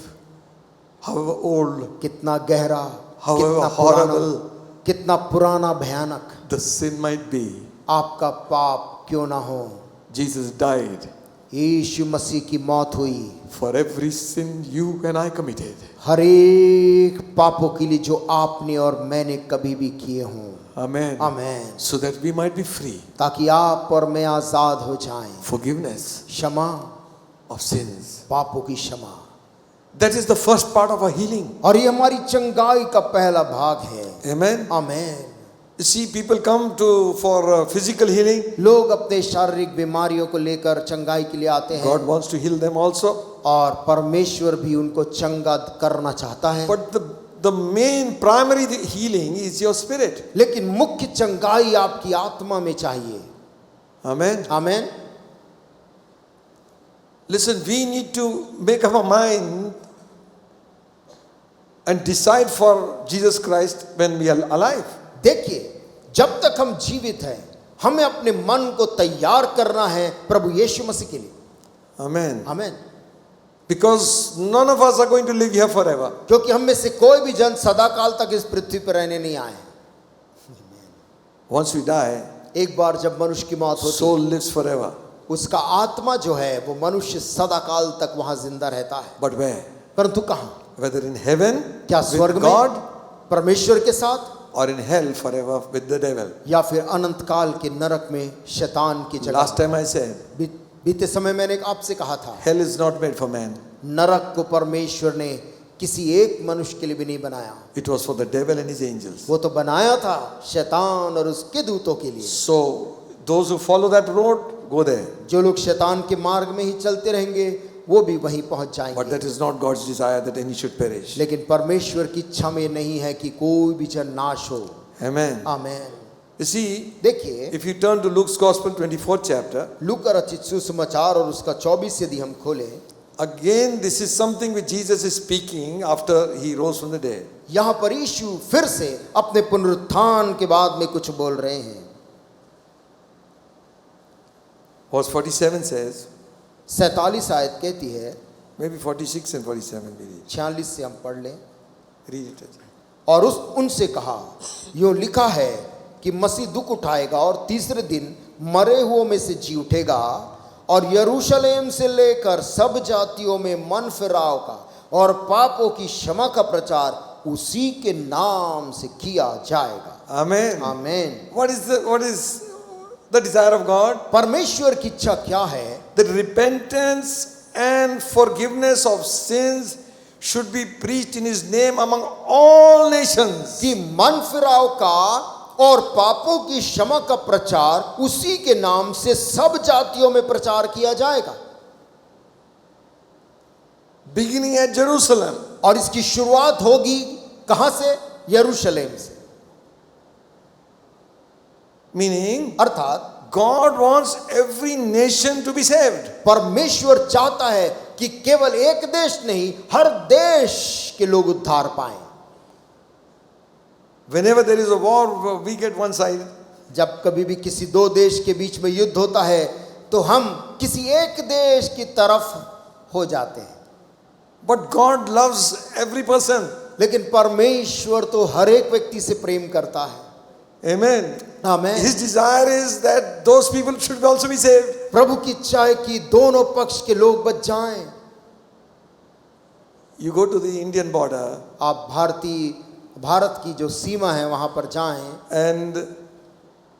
however old, कितना गहरा, However कितना पुराना, horrible, कितना पुराना भयानक the sin might be, आपका पाप क्यों ना हो, Jesus died यीशु मसीह की मौत हुई for every sin you and I committed. हर एक पापों के लिए जो आपने और मैंने कभी भी किए हों। Amen. Amen. So that we might be free. ताकि आप और मैं आजाद हो जाएं। Forgiveness क्षमा, of sins. पापों की क्षमा, That is the first part of our healing. और ये हमारी चंगाई का पहला भाग है। Amen. Amen. You see, people come for physical healing. लोग अपने शारीरिक बीमारियों को लेकर चंगाई के लिए आते हैं God wants to heal them also. और परमेश्वर भी उनको चंगा करना चाहता है। But the main primary healing is your spirit. लेकिन मुख्य चंगाई आपकी आत्मा में चाहिए। Amen. Amen. Listen, we need to make up our mind and decide for Jesus Christ when we are alive. देखिए, जब तक हम जीवित हैं हमें अपने मन को तैयार करना है प्रभु यीशु मसीह के लिए। Amen. Amen. Because none of us are going to live here forever. क्योंकि हम में से कोई भी जन सदा काल तक इस पृथ्वी पर रहने नहीं आए। Once we die, एक बार जब मनुष्य की मौत होती soul lives forever. उसका आत्मा जो है वो मनुष्य सदा काल तक वहां जिंदा रहता है। But where? परंतु कहां? Whether in heaven क्या with स्वर्ग में God परमेश्वर के साथ or in hell forever with the devil. या फिर अनंत काल के नरक में शैतान की जगह। Last time I said, बीते समय मैंने आपसे कहा था hell is not made for man. नरक को परमेश्वर ने किसी एक मनुष्य के लिए भी नहीं बनाया, It was for the devil and his angels. वो तो बनाया था शैतान और उसके दूतों के लिए। So those who follow that road, go there. जो लोग शैतान के मार्ग में ही चलते रहेंगे वो भी वहीं पहुंच But जाएंगे। that is not God's desire that any should perish. लेकिन परमेश्वर की इच्छा में नहीं है कि कोई भी जन नाश हो। Amen. आमेन। You see, देखिए, if you turn to Luke's Gospel, 24th chapter, लूका रचित सुसमाचार और उसका 24 यदि हम खोलें, again, this is something which Jesus is speaking after he rose from the dead. यहाँ पर यीशु फिर से अपने पुनरुत्थान के बाद में कुछ बोल रहे हैं। Verse 47 says, 47 आयत कहती है, maybe 46 and 47 we read. 46 से हम पढ़ लें। Read it. और उनसे कहा, यो लिखा है कि मसीह दुख उठाएगा और तीसरे दिन मरे हुओं में से जी उठेगा और यरूशलेम से लेकर सब जातियों में मन फिराव का और पापों की क्षमा का प्रचार उसी के नाम से किया जाएगा। Amen. आमीन। What is the desire of God? परमेश्वर की इच्छा क्या है? The repentance and forgiveness of sins should be preached in his name among all nations. कि मन फिराव का और पापों की क्षमा का प्रचार उसी के नाम से सब जातियों में प्रचार किया जाएगा। Beginning at Jerusalem. और इसकी शुरुआत होगी कहां से? यरूशलेम से। Meaning, अर्थात God wants every nation to be saved. परमेश्वर चाहता है कि केवल एक देश नहीं, हर देश के लोग उद्धार पाएं। Whenever there is a war, we get one side. जब कभी भी किसी दो देश के बीच में युद्ध होता है तो हम किसी एक देश की तरफ हो जाते हैं। But God loves every person. लेकिन परमेश्वर तो हर एक व्यक्ति से प्रेम करता है। Amen. आमीन। His desire is that those people should also be saved. प्रभु की इच्छा है कि दोनों पक्ष के लोग बच जाएं। You go to the Indian border आप भारत की जो सीमा है वहां पर जाएं, and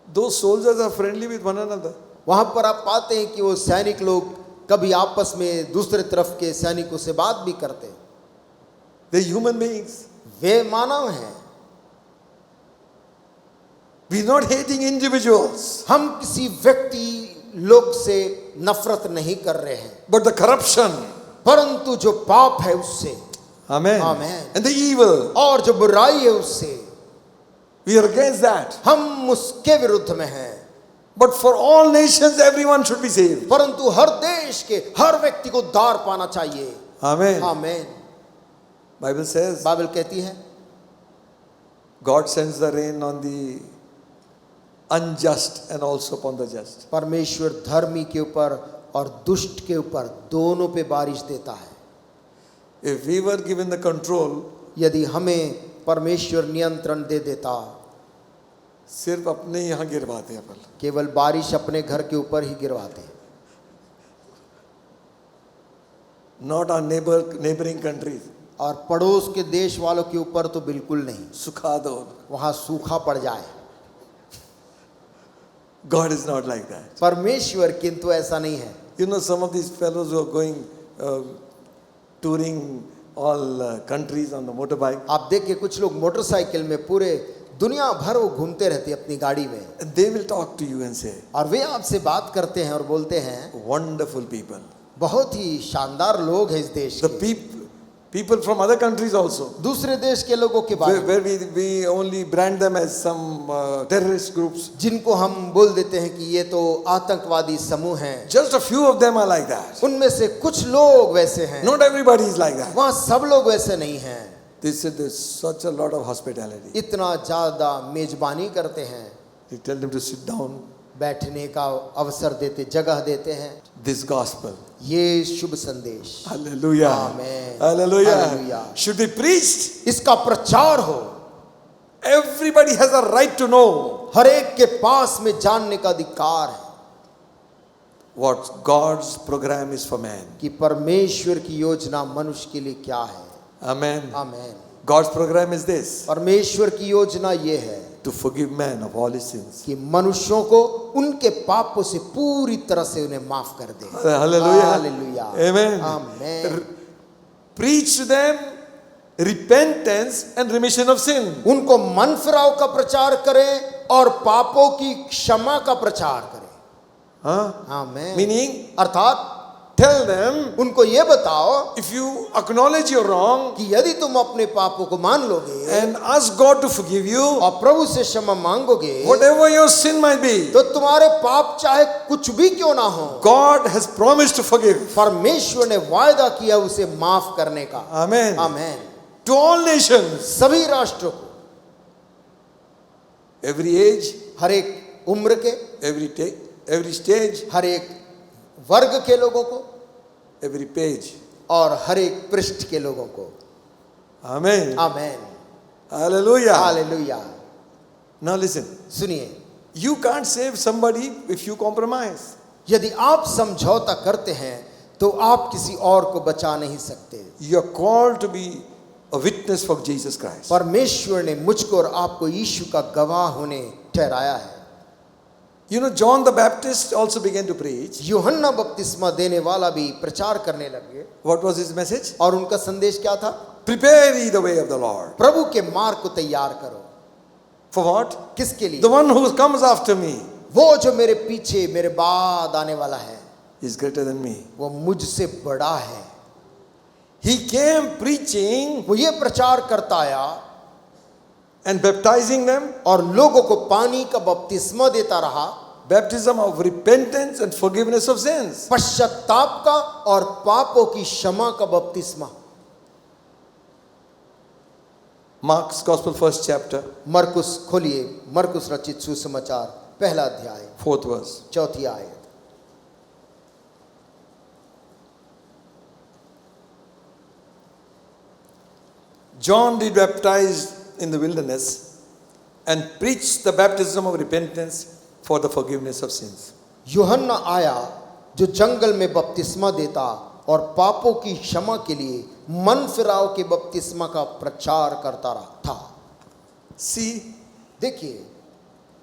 those soldiers are friendly with one another. वहां पर आप पाते हैं कि वो सैनिक लोग कभी आपस में दूसरे तरफ के सैनिकों से बात भी करते हैं। They're human beings. वे मानव हैं। We're not hating individuals, हम किसी व्यक्ति लोग से नफरत नहीं कर रहे हैं, but the corruption. परंतु जो पाप है उससे, Amen. Amen. And the evil. और जो बुराई है उससे, We are against that. हम उसके विरुद्ध में हैं। But for all nations, everyone should be saved. परंतु हर देश के हर व्यक्ति को उद्धार पाना चाहिए। Amen. आमीन। Bible says बाइबल कहती है, God sends the rain on the unjust and also upon the just. परमेश्वर धर्मी के ऊपर और दुष्ट के ऊपर दोनों पे बारिश देता है। If we were given the control, यदि हमें परमेश्वर नियंत्रण दे देता, सिर्फ अपने यहाँ गिरवाते हैं अपन। केवल बारिश अपने घर के ऊपर ही गिरवाते हैं, Not our neighboring countries. और पड़ोस के देश वालों के ऊपर तो बिल्कुल नहीं, सुखा दो। वहां सूखा पड़ जाए। God is not like that. परमेश्वर किंतु ऐसा नहीं है। You know, some of these fellows who are going touring all countries on the motorbike, आप देखिए कुछ लोग मोटरसाइकिल में पूरे दुनिया भर वो घूमते रहते हैं अपनी गाड़ी में, and they will talk to you and say, और वे आपसे बात करते हैं और बोलते हैं, wonderful people. बहुत ही शानदार लोग हैं इस देश The के। people from other countries also, दूसरे देश के लोगों के बारे में, where we only brand them as some terrorist groups. जिनको हम बोल देते हैं कि ये तो आतंकवादी समूह हैं, Just a few of them are like that. उनमें से कुछ लोग वैसे हैं। Not everybody is like that. वहाँ सब लोग वैसे नहीं हैं। They said there's such a lot of hospitality. इतना ज्यादा मेजबानी करते हैं, They tell them to sit down. बैठने का अवसर देते, जगह देते हैं। This gospel. ये शुभ संदेश, Hallelujah. Amen. Hallelujah. Hallelujah. Should be preached. इसका प्रचार हो। Everybody has a right to know हर एक के पास में जानने का अधिकार है what God's program is for man. कि परमेश्वर की योजना मनुष्य के लिए क्या है। Amen. आमीन। God's program is this: परमेश्वर की योजना ये है to forgive man of all his sins. कि मनुष्यों को उनके पापों से पूरी तरह से उन्हें माफ कर दे। Hallelujah. हालेलुया। Amen. आमीन। Preach to them repentance and remission of sin. उनको मन फिराव का प्रचार करें और पापों की क्षमा का प्रचार करें। Huh? आमीन। Meaning, अर्थात tell them, उनको ये बताओ if you acknowledge you're wrong कि यदि तुम अपने पापों को मान लोगे and ask God to forgive you, और प्रभु से क्षमा मांगोगे, whatever your sin might be, तो तुम्हारे पाप चाहे कुछ भी क्यों ना हो, God has promised to forgive. परमेश्वर ने वायदा किया उसे माफ करने का। Amen. Amen. To all nations, सभी राष्ट्रों को, every age, हर एक उम्र के, every stage, हर एक वर्ग के लोगों को every page. और हर एक पृष्ठ के लोगों को। Amen. आमेन। Hallelujah. हालेलुया। Now listen. सुनिए, You can't save somebody if you compromise. यदि आप समझौता करते हैं तो आप किसी और को बचा नहीं सकते। You are called to be a witness for Jesus Christ. परमेश्वर ने मुझको और आपको यीशु का गवाह होने ठहराया है। You know, John the Baptist also began to preach. यूहन्ना बपतिस्मा देने वाला भी प्रचार करने लगे। What was his message? और उनका संदेश क्या था? Prepare ye the way of the Lord. प्रभु के मार्ग को तैयार करो। For what? किसके लिए? The one who comes after me वो जो मेरे पीछे मेरे बाद आने वाला है is greater than me. वो मुझसे बड़ा है। He came preaching वो ये प्रचार करता आया and baptizing them, और लोगों को पानी का बपतिस्मा देता रहा, baptism of repentance and forgiveness of sins. पश्चाताप का और पापों की क्षमा का बपतिस्मा। Mark's Gospel, 1st chapter, मरकुस खोलिए, मरकुस रचित सुसमाचार पहला अध्याय 4th verse. चौथी आयत। John did baptize in the wilderness and preached the baptism of repentance for the forgiveness of sins. यूहन्ना आया जो जंगल में बपतिस्मा देता और पापों की क्षमा के लिए मन फिराव के बपतिस्मा का प्रचार करता रहा था। See, देखिए,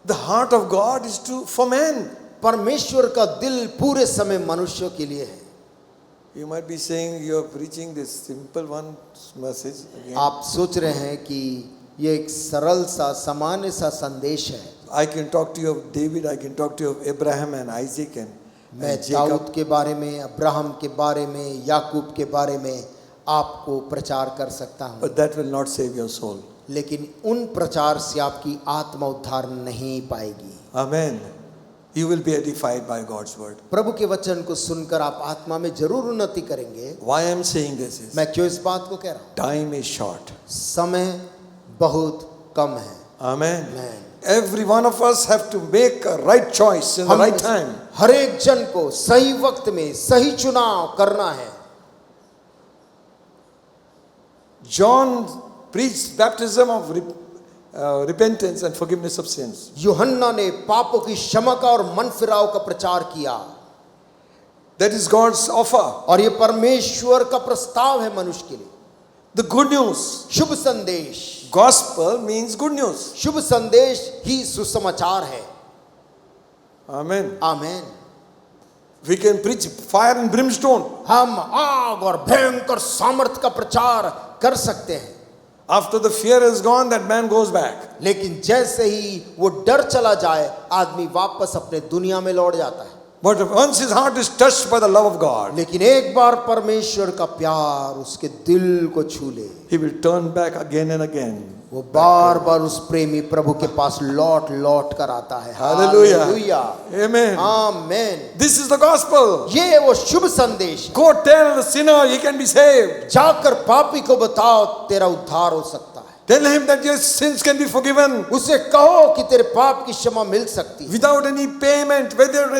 the heart of God is for man. परमेश्वर का दिल पूरे समय मनुष्यों के लिए है। You might be saying you are preaching this simple one message again. आप सोच रहे हैं कि ये एक सरल सा सामान्य सा संदेश है। I can talk to you of David, I can talk to you of Abraham and Isaac and मैं Jacob. दाऊद के बारे में, अब्राहम के बारे में, याकूब के बारे में आपको प्रचार कर सकता हूँ, But that will not save your soul. लेकिन उन प्रचार से आपकी आत्मा उद्धार नहीं पाएगी। Amen. You will be edified by God's word. प्रभु के वचन को सुनकर आप आत्मा में जरूर उन्नति करेंगे। Why I am saying this is मैं क्यों इस बात को कह रहा हूँ? time is short. समय बहुत कम है। Amen. Amen. Every one of us have to make a right choice in the right time. हर एक जन को सही वक्त में सही चुनाव करना है। John preached baptism of repentance and forgiveness of sins. यूहन्ना ने पापों की क्षमा का और मन फिराव का प्रचार किया। That is God's offer. और ये परमेश्वर का प्रस्ताव है मनुष्य के लिए। The good news. शुभ संदेश। Gospel means good news. शुभ संदेश ही सुसमाचार है। Amen. Amen. We can preach fire and brimstone. हम आग और भयंकर सामर्थ का प्रचार कर सकते हैं। After the fear is gone, that man goes back. लेकिन जैसे ही वो डर चला जाए, आदमी वापस अपने दुनिया में लौट जाता है। But once his heart is touched by the love of God, लेकिन एक बार परमेश्वर का प्यार उसके दिल को छू ले, he will turn back again and again. वो बार बार उस प्रेमी प्रभु के पास लौट लौट कर आता है। Hallelujah. Hallelujah. Amen. Amen. This is the gospel. ये वो शुभ संदेश है। Go tell the sinner he can be saved. जाकर पापी को बताओ तेरा उद्धार हो सकता है। Tell him that your sins can be forgiven उसे कहो कि तेरे पाप की क्षमा मिल सकती है, without any payment, without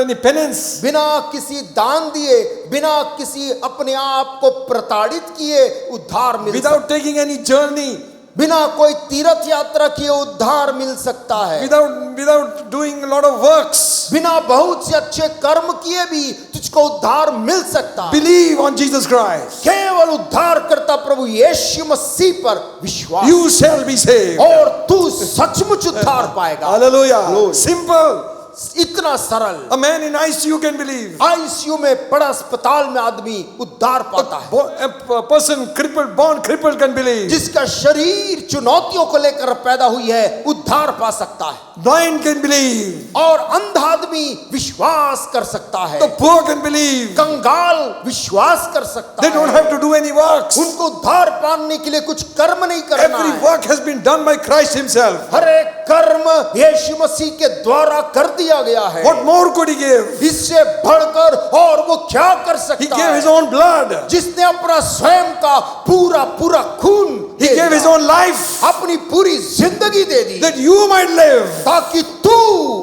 any penance. बिना किसी दान दिए, बिना किसी अपने आप को प्रताड़ित किए उद्धार मिल सकता Without taking any journey, है, बिना कोई तीर्थ यात्रा किए उद्धार मिल सकता है, without doing a lot of works. बिना बहुत से अच्छे कर्म किए भी तुझको उद्धार मिल सकता है। Believe on Jesus Christ. केवल उद्धार करता प्रभु यीशु मसीह पर विश्वास, You shall be saved. और तू सचमुच उद्धार पाएगा। Hallelujah. Simple. इतना सरल। A man in ICU can believe. ICU में बड़ा अस्पताल में आदमी उद्धार पाता है। A person crippled, born crippled can believe. जिसका शरीर चुनौतियों को लेकर पैदा हुई है उद्धार पा सकता है। Blind can believe. और अंधा आदमी विश्वास कर सकता है। The poor can believe. कंगाल विश्वास कर सकता They don't है। have to do any works. उनको उद्धार पाने के लिए कुछ कर्म नहीं करना Every है। work has been done by Christ himself. हर एक कर्म यीशु मसीह के द्वारा कर दिया गया है। What more could he give? इससे बढ़कर और वो क्या कर He सकता gave his है? own blood. जिसने अपना स्वयं का पूरा पूरा खून He दे gave his दिया, own life अपनी पूरी जिंदगी दे दी that you might live. ताकि तू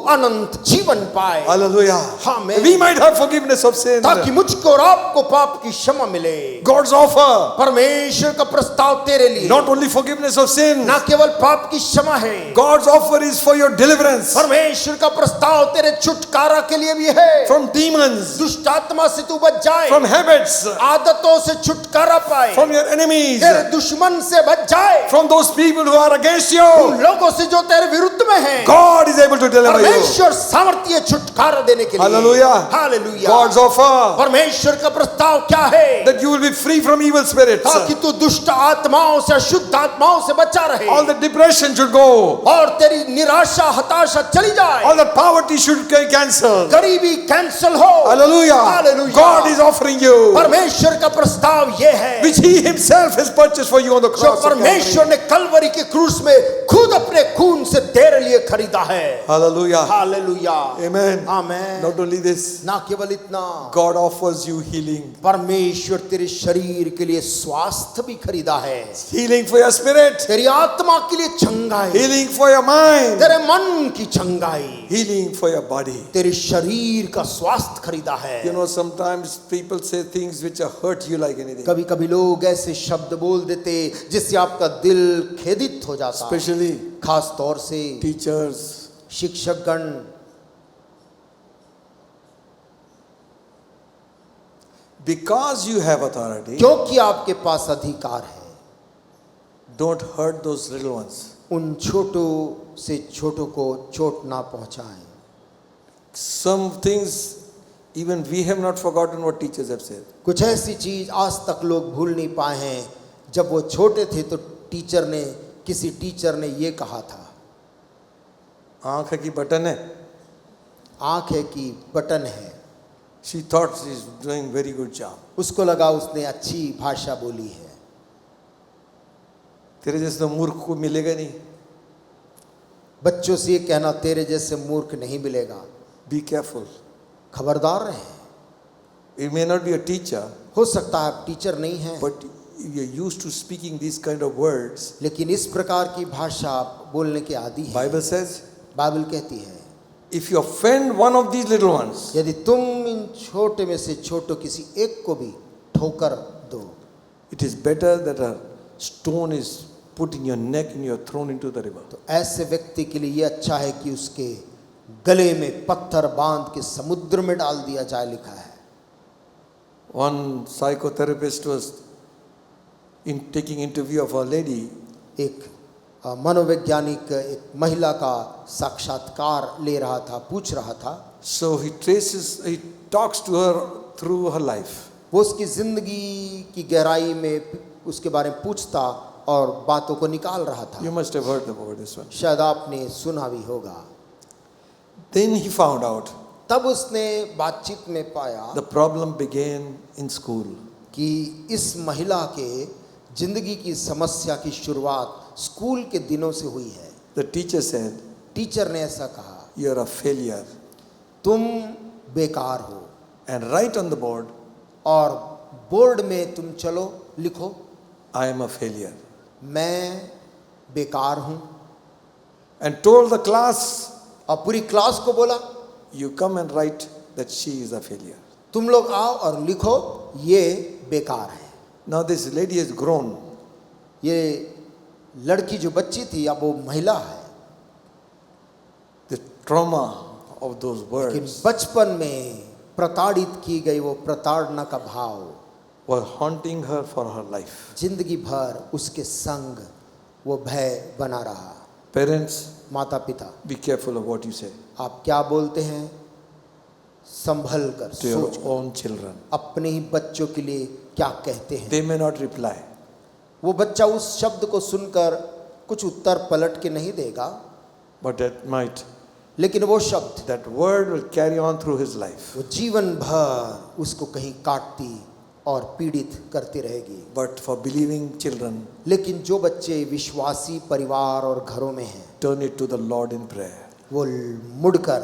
अनंत जीवन पाए। Hallelujah. Amen. We might have forgiveness of sin. ताकि मुझको और आपको पाप की क्षमा मिले। God's offer. परमेश्वर का प्रस्ताव तेरे लिए Not only forgiveness of sin. ना केवल पाप की क्षमा है, God's offer is for your deliverance परमेश्वर का प्रस्ताव तेरे छुटकारा के लिए भी है। from demons, दुष्ट आत्मा से तू बच जाए, from habits, आदतों से छुटकारा पाए, from your enemies, तेरे दुश्मन से बच जाए, from those people who are against you. उन लोगों से जो तेरे विरुद्ध में हैं। God is able to deliver you. परमेश्वर सामर्थ्य छुटकारा देने के लिए। Hallelujah. हालेलुया। God's offer परमेश्वर का प्रस्ताव क्या है? that you will be free from evil spirits. ताकि तू दुष्ट आत्माओं से, अशुद्ध आत्माओं से बचा रहे, All the depression should go. और तेरी निराशा हताशा चली जाए, All the poverty should be cancelled. गरीबी कैंसिल हो। Hallelujah. Hallelujah. God is offering you, परमेश्वर का प्रस्ताव ये है which He Himself has purchased for you on the जो cross of परमेश्वर Calvary. ने कलवरी के क्रूस में खुद अपने खून से तेरे लिए खरीदा है। Hallelujah. Hallelujah. Amen. Amen. Not only this, ना केवल इतना, God offers you healing. परमेश्वर तेरे शरीर के लिए स्वास्थ्य भी खरीदा है। Healing for your spirit. तेरी आत्मा के लिए चंगाई, Healing for your mind. तेरे मन की चंगाई, Healing for your body. तेरे शरीर का स्वास्थ्य खरीदा है। You know, sometimes people say things which hurt you like anything. कभी कभी लोग ऐसे शब्द बोल देते जिससे आपका दिल खेदित हो जाता, Especially खास तौर से teachers. शिक्षकगण। Because you have authority, क्योंकि आपके पास अधिकार है, don't hurt those little ones. उन छोटों से छोटों को चोट ना पहुंचाएं। Some things even we have not forgotten what teachers have said. कुछ ऐसी चीज आज तक लोग भूल नहीं पाए हैं। जब वो छोटे थे तो किसी टीचर ने ये कहा था, आंख की बटन है. आंख है कि बटन है। She thought she is doing very good job. उसको लगा उसने अच्छी भाषा बोली है। तेरे जैसे तो मूर्ख को मिलेगा नहीं. बच्चों से ये कहना तेरे जैसे मूर्ख नहीं मिलेगा। Be careful. खबरदार रहें। You may not be a teacher, हो सकता है आप टीचर नहीं हैं, but you are used to speaking these kind of words. लेकिन इस प्रकार की भाषा आप बोलने के आदी हैं। Bible says, बाइबल कहती है, if you offend one of these little ones, यदि तुम इन छोटे में से छोटे किसी एक को भी ठोकर दो, it is better that a stone is put in your neck and you are thrown into the river. तो ऐसे व्यक्ति के लिए ये अच्छा है कि उसके गले में पत्थर बांध के समुद्र में डाल दिया जाए, लिखा है। One psychotherapist was taking interview of a lady. एक मनोवैज्ञानिक एक महिला का साक्षात्कार ले रहा था, पूछ रहा था। So he talks to her through her life. वो उसकी जिंदगी की गहराई में उसके बारे में पूछता और बातों को निकाल रहा था। You must have heard about this one. शायद आपने सुना भी होगा। Then he found out तब उसने बातचीत में पाया the problem began in school. कि इस महिला के जिंदगी की समस्या की शुरुआत स्कूल के दिनों से हुई है। The teacher said, टीचर ने ऐसा कहा, you are a failure. तुम बेकार हो, And write on the board, और बोर्ड में तुम चलो लिखो, I am a failure. मैं बेकार हूं। And told the class, और पूरी क्लास को बोला, you come and write that she is a failure. तुम लोग आओ और लिखो ये बेकार है। Now this lady has grown. ये लड़की जो बच्ची थी अब वो महिला है। The trauma of those लेकिन words बचपन में प्रताड़ित की गई वो प्रताड़ना का भाव were haunting her for her life. जिंदगी भर उसके संग वो भय बना रहा। Parents, माता पिता, be careful of what you say आप क्या बोलते हैं संभल कर to your सोच own children. अपने ही बच्चों के लिए क्या कहते हैं। They may not reply, वो बच्चा उस शब्द को सुनकर कुछ उत्तर पलट के नहीं देगा, but that might, लेकिन वो शब्द, that word will carry on through his life. वो जीवन भर उसको कहीं काटती और पीड़ित करती रहेगी। But for believing children, लेकिन जो बच्चे विश्वासी परिवार और घरों में हैं, turn it to the Lord in prayer. वो मुड़कर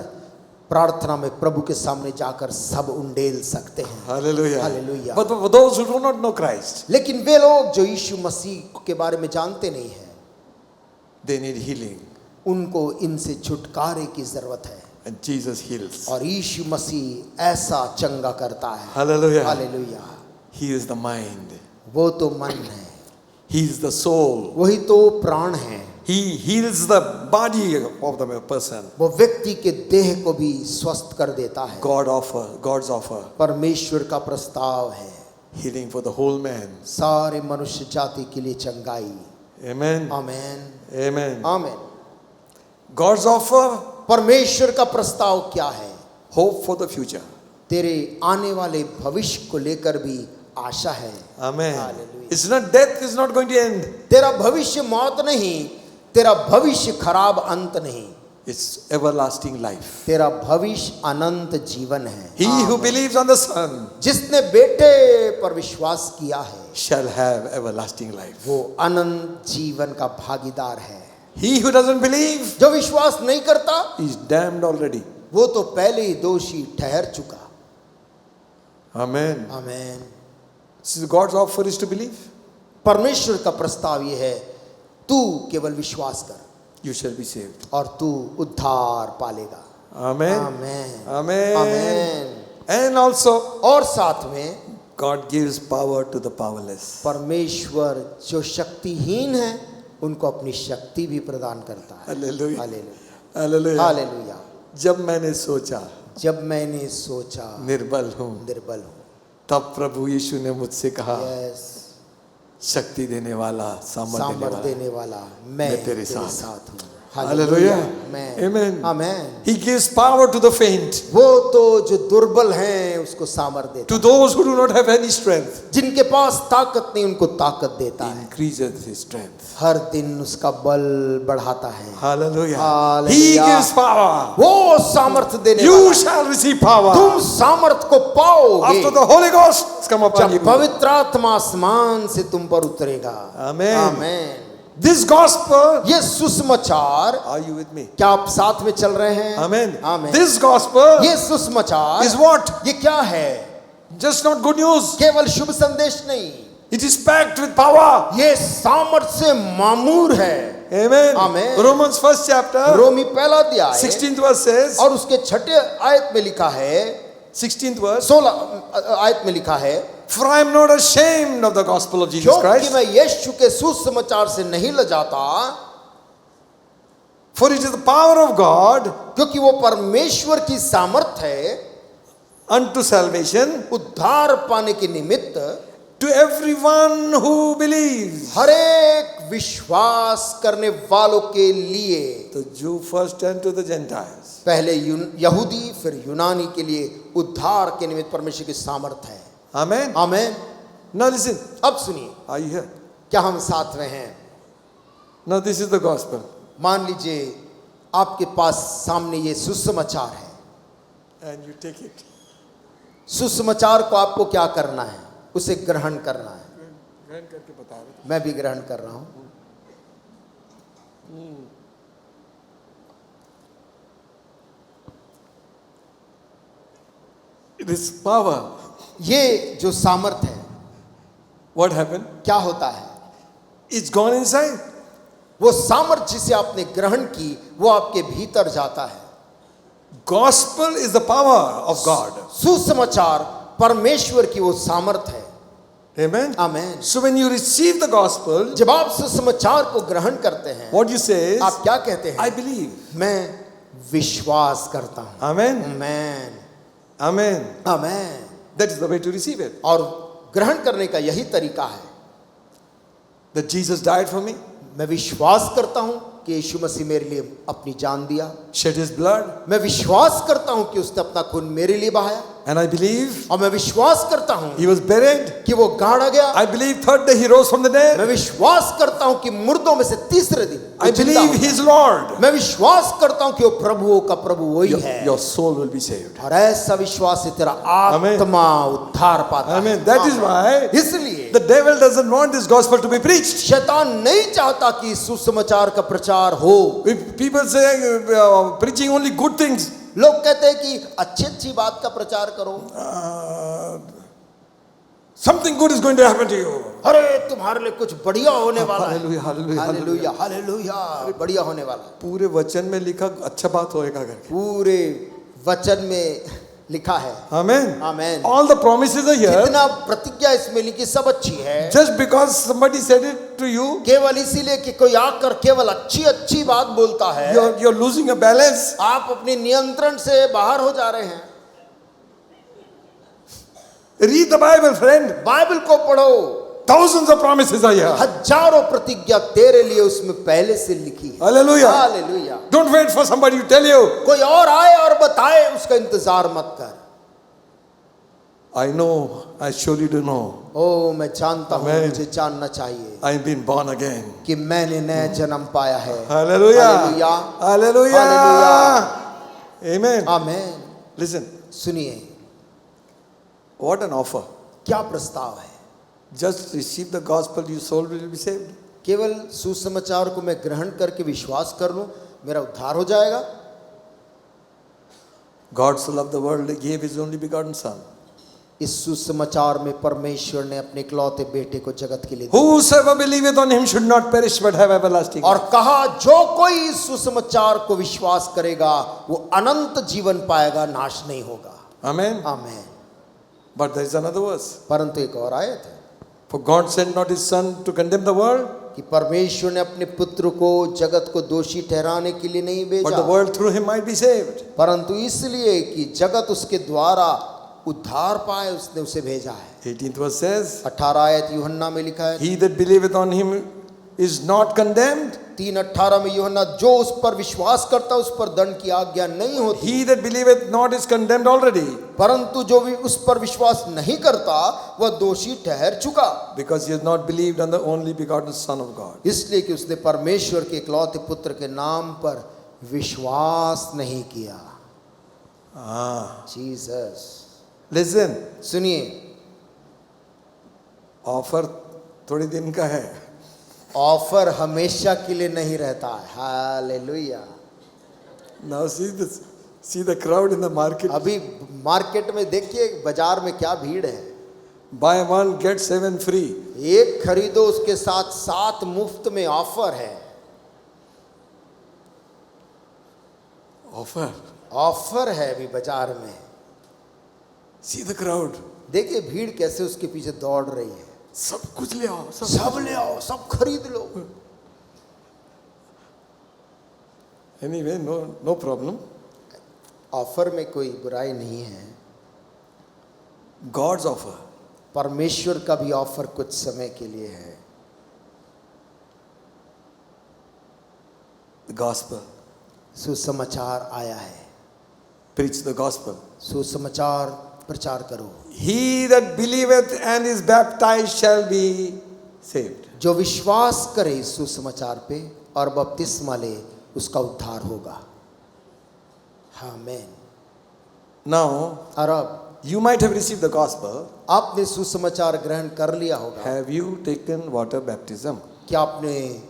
प्रार्थना में प्रभु के सामने जाकर सब उंडेल सकते हैं। Hallelujah. Hallelujah. But for those who do not know Christ, लेकिन वे लोग जो यीशु मसीह के बारे में जानते नहीं हैं, they need healing. उनको इनसे छुटकारे की जरूरत है, And Jesus heals. और यीशु मसीह ऐसा चंगा करता है। Hallelujah. Hallelujah. He is the mind. वो तो मन है, He is the soul. वही तो प्राण है। He heals the body of the person. वो व्यक्ति के देह को भी स्वस्थ कर देता है। God's offer. परमेश्वर का प्रस्ताव है Healing for the whole man. सारे मनुष्य जाति के लिए चंगाई। Amen. आमेन, Amen. आमेन। God's offer, परमेश्वर का प्रस्ताव क्या है? hope for the future. तेरे आने वाले भविष्य को लेकर भी आशा है। Amen. Hallelujah. It's not death is not going to end. तेरा भविष्य मौत नहीं, तेरा भविष्य खराब अंत नहीं, It's everlasting life. तेरा भविष्य अनंत जीवन है। He who believes on the Son जिसने बेटे पर विश्वास किया है shall have everlasting life. वो अनंत जीवन का भागीदार है। He who doesn't believe जो विश्वास नहीं करता is damned already. वो तो पहले ही दोषी ठहर चुका। Amen. Amen. So God's offer is to believe. परमेश्वर का प्रस्ताव ये है, तू केवल विश्वास कर You shall be saved. और तू उद्धार पालेगा। Amen. Amen, Amen. Amen. And also, और साथ में God gives power to the powerless. परमेश्वर जो शक्तिहीन है उनको अपनी शक्ति भी प्रदान करता है। Hallelujah. Hallelujah, Hallelujah. हालेलुया। जब मैंने सोचा जब मैंने सोचा निर्बल हूँ, निर्बल हूँ, तब प्रभु यीशु ने मुझसे कहा, यस, शक्ति देने वाला, सामर्थ सामर्थ देने देने वाला मैं तेरे साथ हूँ। Hallelujah. Amen, Amen. Amen. He gives power to the faint, वो तो जो दुर्बल हैं उसको सामर्थ देता to those who do not have any strength. है, जिनके पास ताकत नहीं उनको ताकत देता है। Increases his strength. हर दिन उसका बल बढ़ाता है। Hallelujah. Hallelujah. He gives power. वो सामर्थ देने You वाला है। shall receive power तुम सामर्थ को पाओगे after the Holy Ghost has come upon जब you. पवित्र आत्मा आसमान से तुम पर उतरेगा। Amen. आमेन। This gospel, ये सुसमाचार, are you with me? क्या आप साथ में चल रहे हैं? Amen. आमेन। This gospel ये सुसमाचार is what? ये क्या है? Just not good news. केवल शुभ संदेश नहीं, It is packed with power. ये सामर्थ से मामूर है। Amen. Amen. Romans 1st chapter, रोमी पहला अध्याय 16th verse says, और उसके छठे आयत में लिखा है, 16th verse, 16 आयत में लिखा है, for I am not ashamed of the gospel of Jesus क्योंकि Christ, मैं यीशु के सुसमाचार से नहीं लजाता, for it is the power of God क्योंकि वो परमेश्वर की सामर्थ है unto salvation उद्धार पाने के निमित्त to everyone who believes. हर एक विश्वास करने वालों के लिए, The Jew first and to the Gentiles. पहले यहूदी फिर यूनानी के लिए उद्धार के निमित्त परमेश्वर की सामर्थ है। Amen. आमेन। Now listen, अब सुनिए, are you here? क्या हम साथ में हैं? Now this is the gospel. मान लीजिए आपके पास सामने ये सुसमाचार है। And you take it. सुसमाचार को आपको क्या करना है? उसे ग्रहण करना है। ग्रहण करके बता रहे। मैं भी ग्रहण कर रहा हूं। It is power. ये जो सामर्थ है, What happened? क्या होता है? It's gone inside. वो सामर्थ जिसे आपने ग्रहण की वो आपके भीतर जाता है। Gospel is the power of God. सुसमाचार परमेश्वर की वो सामर्थ है। Amen. Amen. So when you receive the gospel, जब आप सुसमाचार को ग्रहण करते हैं, what you say is, आप क्या कहते हैं? I believe. मैं विश्वास करता हूं। Amen. Amen, Amen. Amen. That is the way to receive it. और ग्रहण करने का यही तरीका है। That Jesus died for me. मैं विश्वास करता हूं कि यीशु मसीह मेरे लिए अपनी जान दिया, shed his blood, मैं विश्वास करता हूं कि उसने अपना खून मेरे लिए बहाया, and I believe और मैं विश्वास करता हूं he was buried. कि वो गाड़ा गया। I believe third day he rose from the मैं dead. विश्वास करता हूं कि मुर्दों में से तीसरे दिन वो I जिंदा believe हो। he is Lord. मैं विश्वास करता हूं कि वो प्रभुओं का प्रभु वही है, Your soul will be saved. और ऐसा विश्वास से तेरा Amen. आत्मा उद्धार पाता Amen. है। That is why इसलिए the devil doesn't want this gospel to be preached. शैतान नहीं चाहता कि सुसमाचार का प्रचार हो। If people say preaching only good things, लोग कहते हैं कि अच्छी अच्छी बात का प्रचार करो, something good is going to happen to you. अरे तुम्हारे लिए कुछ बढ़िया होने वाला है। Hallelujah, hallelujah, हालेलुया हालेलुया, बढ़िया होने वाला है। पूरे वचन में लिखा अच्छा बात होएगा करके. पूरे वचन में लिखा है। Amen. Amen. All the promises are here. जितना प्रतिज्ञा इसमें लिखी सब अच्छी है, Just because somebody said it to you, केवल इसीलिए कि कोई आकर केवल अच्छी अच्छी बात बोलता है, you're losing a balance. आप अपने नियंत्रण से बाहर हो जा रहे हैं। Read the Bible, friend. Bible को पढ़ो, Thousands of promises are here. हजारों प्रतिज्ञा तेरे लिए उसमें पहले से लिखी है। Hallelujah. Hallelujah. Don't wait for somebody to tell you. कोई और आए और बताए, उसका इंतजार मत कर। I know, I surely do know. ओ मैं जानता हूँ, Amen. मुझे जानना चाहिए I've been born again. कि मैंने नया जन्म पाया है। Hallelujah. Hallelujah. Hallelujah. Hallelujah. Amen. आमेन। Listen, सुनिए, what an offer. क्या प्रस्ताव है। Just receive the gospel, your soul will be saved. केवल सुसमाचार को मैं ग्रहण करके विश्वास कर लूं, मेरा उद्धार हो जाएगा। God so loved the world, he gave his only begotten son. इस सुसमाचार में परमेश्वर ने अपने इकलौते बेटे को जगत के लिए दिया। Whosoever believeth on him should not perish but have everlasting और life. कहा जो कोई इस सुसमाचार को विश्वास करेगा वो अनंत जीवन पाएगा, नाश नहीं होगा। Amen. Amen. But there is another verse. परंतु एक और आयत है For God sent not his son to condemn the world, कि परमेश्वर ने अपने पुत्र को जगत को दोषी ठहराने के लिए नहीं but the भेजा, world through him might be saved. परंतु इसलिए कि जगत उसके द्वारा उद्धार पाए, उसने उसे भेजा है। 18th verse says, 18 आयत यूहन्ना में लिखा है, he that believeth on him is not condemned. 3:18 में यूहन्ना, जो उस पर विश्वास करता उस पर दंड की आज्ञा नहीं होती, He that believeth not is condemned already, परंतु जो भी उस पर विश्वास नहीं करता वह दोषी ठहर चुका, because he has not believed on the only begotten Son of God. इसलिए कि उसने परमेश्वर के इकलौते पुत्र के नाम पर विश्वास नहीं किया। जीसस। Listen, सुनिए, ऑफर थोड़ी दिन का है. ऑफर हमेशा के लिए नहीं रहता है। Hallelujah. Now see the crowd in the market. अभी मार्केट में देखिए, बाजार में क्या भीड़ है। Buy one get 7 free. एक खरीदो उसके साथ 7 मुफ्त में ऑफर है। Offer. ऑफर है अभी बाजार में। See the crowd. देखिए भीड़ कैसे उसके पीछे दौड़ रही है। सब कुछ ले आओ. सब ले आओ, सब खरीद लो। Anyway, no problem. ऑफर में कोई बुराई नहीं है। God's offer. परमेश्वर का भी ऑफर कुछ समय के लिए है। The gospel. सुसमाचार आया है। Preach the gospel. सुसमाचार प्रचार करो। He that believeth and is baptized shall be saved. जो विश्वास करे इस सुसमाचार पे और बपतिस्मा ले, उसका उद्धार होगा। आमीन। Now, और अब you might have received the gospel. आपने सुसमाचार ग्रहण कर लिया होगा। Have you taken water baptism? क्या आपने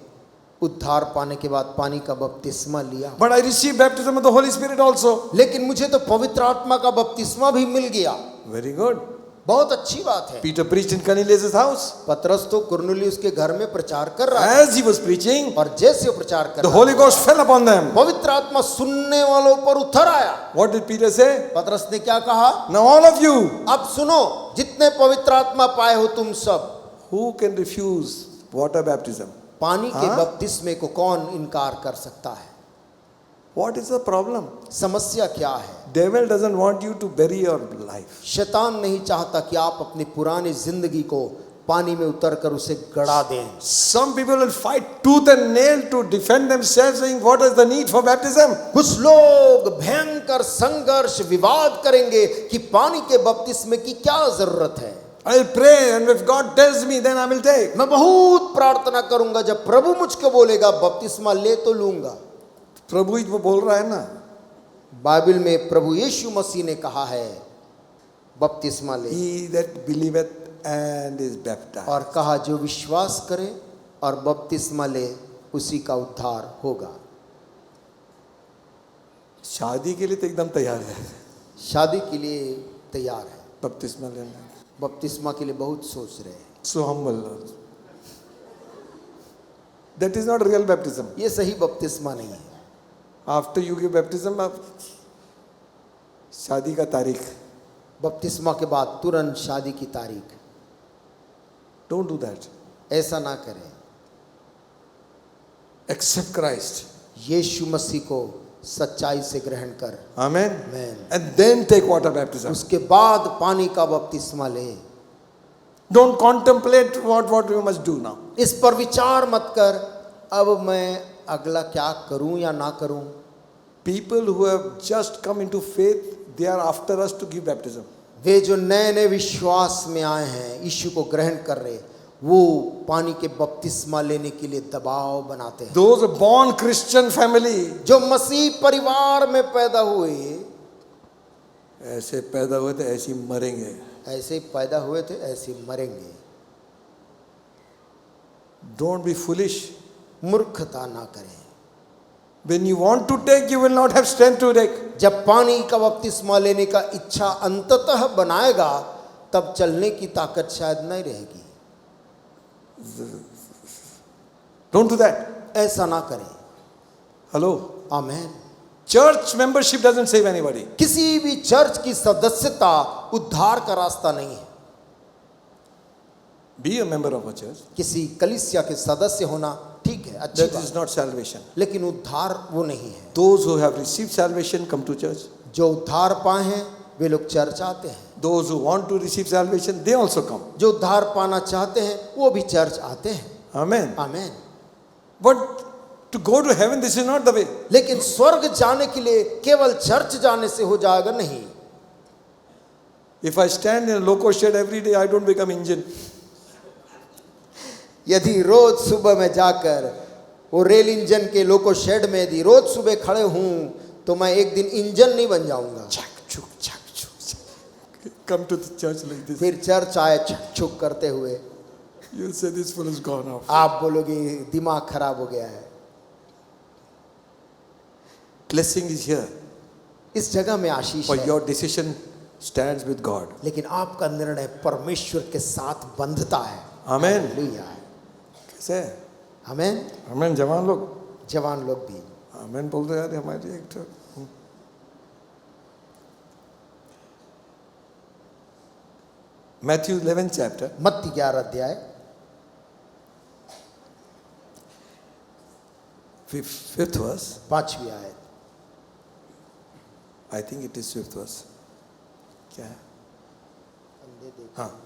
उद्धार पाने के बाद पानी का बपतिस्मा लिया? But I received baptism of the Holy Spirit also. लेकिन मुझे तो पवित्र आत्मा का बपतिस्मा भी मिल गया। Very good. बहुत अच्छी बात है। Peter preached in Cornelius' house. पतरस तो कुरनेलियुस के घर में प्रचार कर रहा है, As he was preaching, और जैसे वो प्रचार कर the रहा Holy Ghost fell upon them. पवित्र आत्मा सुनने वालों पर उतर आया। What did Peter say? पतरस ने क्या कहा? Now all of you, अब सुनो, जितने पवित्र आत्मा पाए हो तुम सब, who can refuse water baptism? पानी के हाँ? बपतिस्मे को कौन इनकार कर सकता है? What is the problem? समस्या क्या है? Devil doesn't want you to bury your life. शैतान नहीं चाहता कि आप अपनी पुरानी जिंदगी को पानी में उतरकर उसे गड़ा दें। Some people will fight tooth and nail to defend themselves, saying, "What is the need for baptism?" कुछ लोग भयंकर संघर्ष विवाद करेंगे कि पानी के बपतिस्मे की क्या जरूरत है। I'll pray, and if God tells me, then I will take. मैं बहुत प्रार्थना करूंगा, जब प्रभु मुझको बोलेगा बपतिस्मा ले तो लूंगा। प्रभु ही वो बोल रहा है ना। बाइबल में प्रभु यीशु मसीह ने कहा है बपतिस्मा ले, He that believeth and is baptized. और कहा जो विश्वास करे और बपतिस्मा ले उसी का उद्धार होगा। शादी के लिए तो एकदम तैयार है, शादी के लिए तैयार है, बपतिस्मा लेना। बपतिस्मा के लिए बहुत सोच रहे हैं। So humble. That is not real baptism. ये सही बपतिस्मा नहीं है। After you give baptism, अब शादी का तारीख। बपतिस्मा के बाद तुरंत शादी की तारीख। Don't do that. ऐसा ना करें। Accept Christ. यीशु मसीह को सच्चाई से ग्रहण कर। Amen. Amen. And then take water baptism. उसके बाद पानी का बपतिस्मा ले। Don't contemplate what you must do now. इस पर विचार मत कर, अब मैं अगला क्या करूं या ना करूं। People who have just come into faith, they are after us to give baptism. वे जो नए नए विश्वास में आए हैं, यीशु को ग्रहण कर रहे, वो पानी के बपतिस्मा लेने के लिए दबाव बनाते हैं। Those born Christian family, जो मसीह परिवार में पैदा हुए, ऐसे पैदा हुए थे ऐसे ही मरेंगे। ऐसे पैदा हुए थे ऐसे मरेंगे। Don't be foolish. मूर्खता ना करें। When you want to take, you will not have strength to take. जब पानी का बपतिस्मा लेने का इच्छा अंततः बनाएगा, तब चलने की ताकत शायद नहीं रहेगी। Don't do that. ऐसा ना करें। Hello. Amen. Church membership doesn't save anybody. किसी भी चर्च की सदस्यता उद्धार का रास्ता नहीं है। Be a member of a church. किसी कलीसिया के सदस्य होना ठीक है, अच्छी That बात, is not salvation. लेकिन उद्धार वो नहीं है। Those who have received salvation come to church. जो उद्धार पाए हैं वे लोग चर्च आते हैं। Those who want to receive salvation, they also come. जो उद्धार पाना चाहते हैं वो भी चर्च आते हैं। Amen. Amen. But to go to heaven, this is not the way. लेकिन स्वर्ग जाने के लिए केवल चर्च जाने से हो जाएगा नहीं। If I stand in a loco shed every day, I don't become engine. यदि रोज सुबह में जाकर वो रेल इंजन के लोको शेड में यदि रोज सुबह खड़े हूं तो मैं एक दिन इंजन नहीं बन जाऊंगा। Come to the church like this. फिर चर्च आए छक छुक करते हुए, You'll say this fellow is gone off. आप बोलोगे दिमाग खराब हो गया है। Blessing is here. इस जगह में आशीष For है, your decision stands with God. लेकिन आपका निर्णय परमेश्वर के साथ बंधता है। Amen. हालेलुया। कैसे? आमेन। Amen. जवान लोग जवान लोग भी Amen बोलते यार हमारे एक तो Matthew 11 chapter. मत्ती 11 अध्याय 5th verse. 5वीं आयत। I think it is 5th verse. क्या है? हाँ.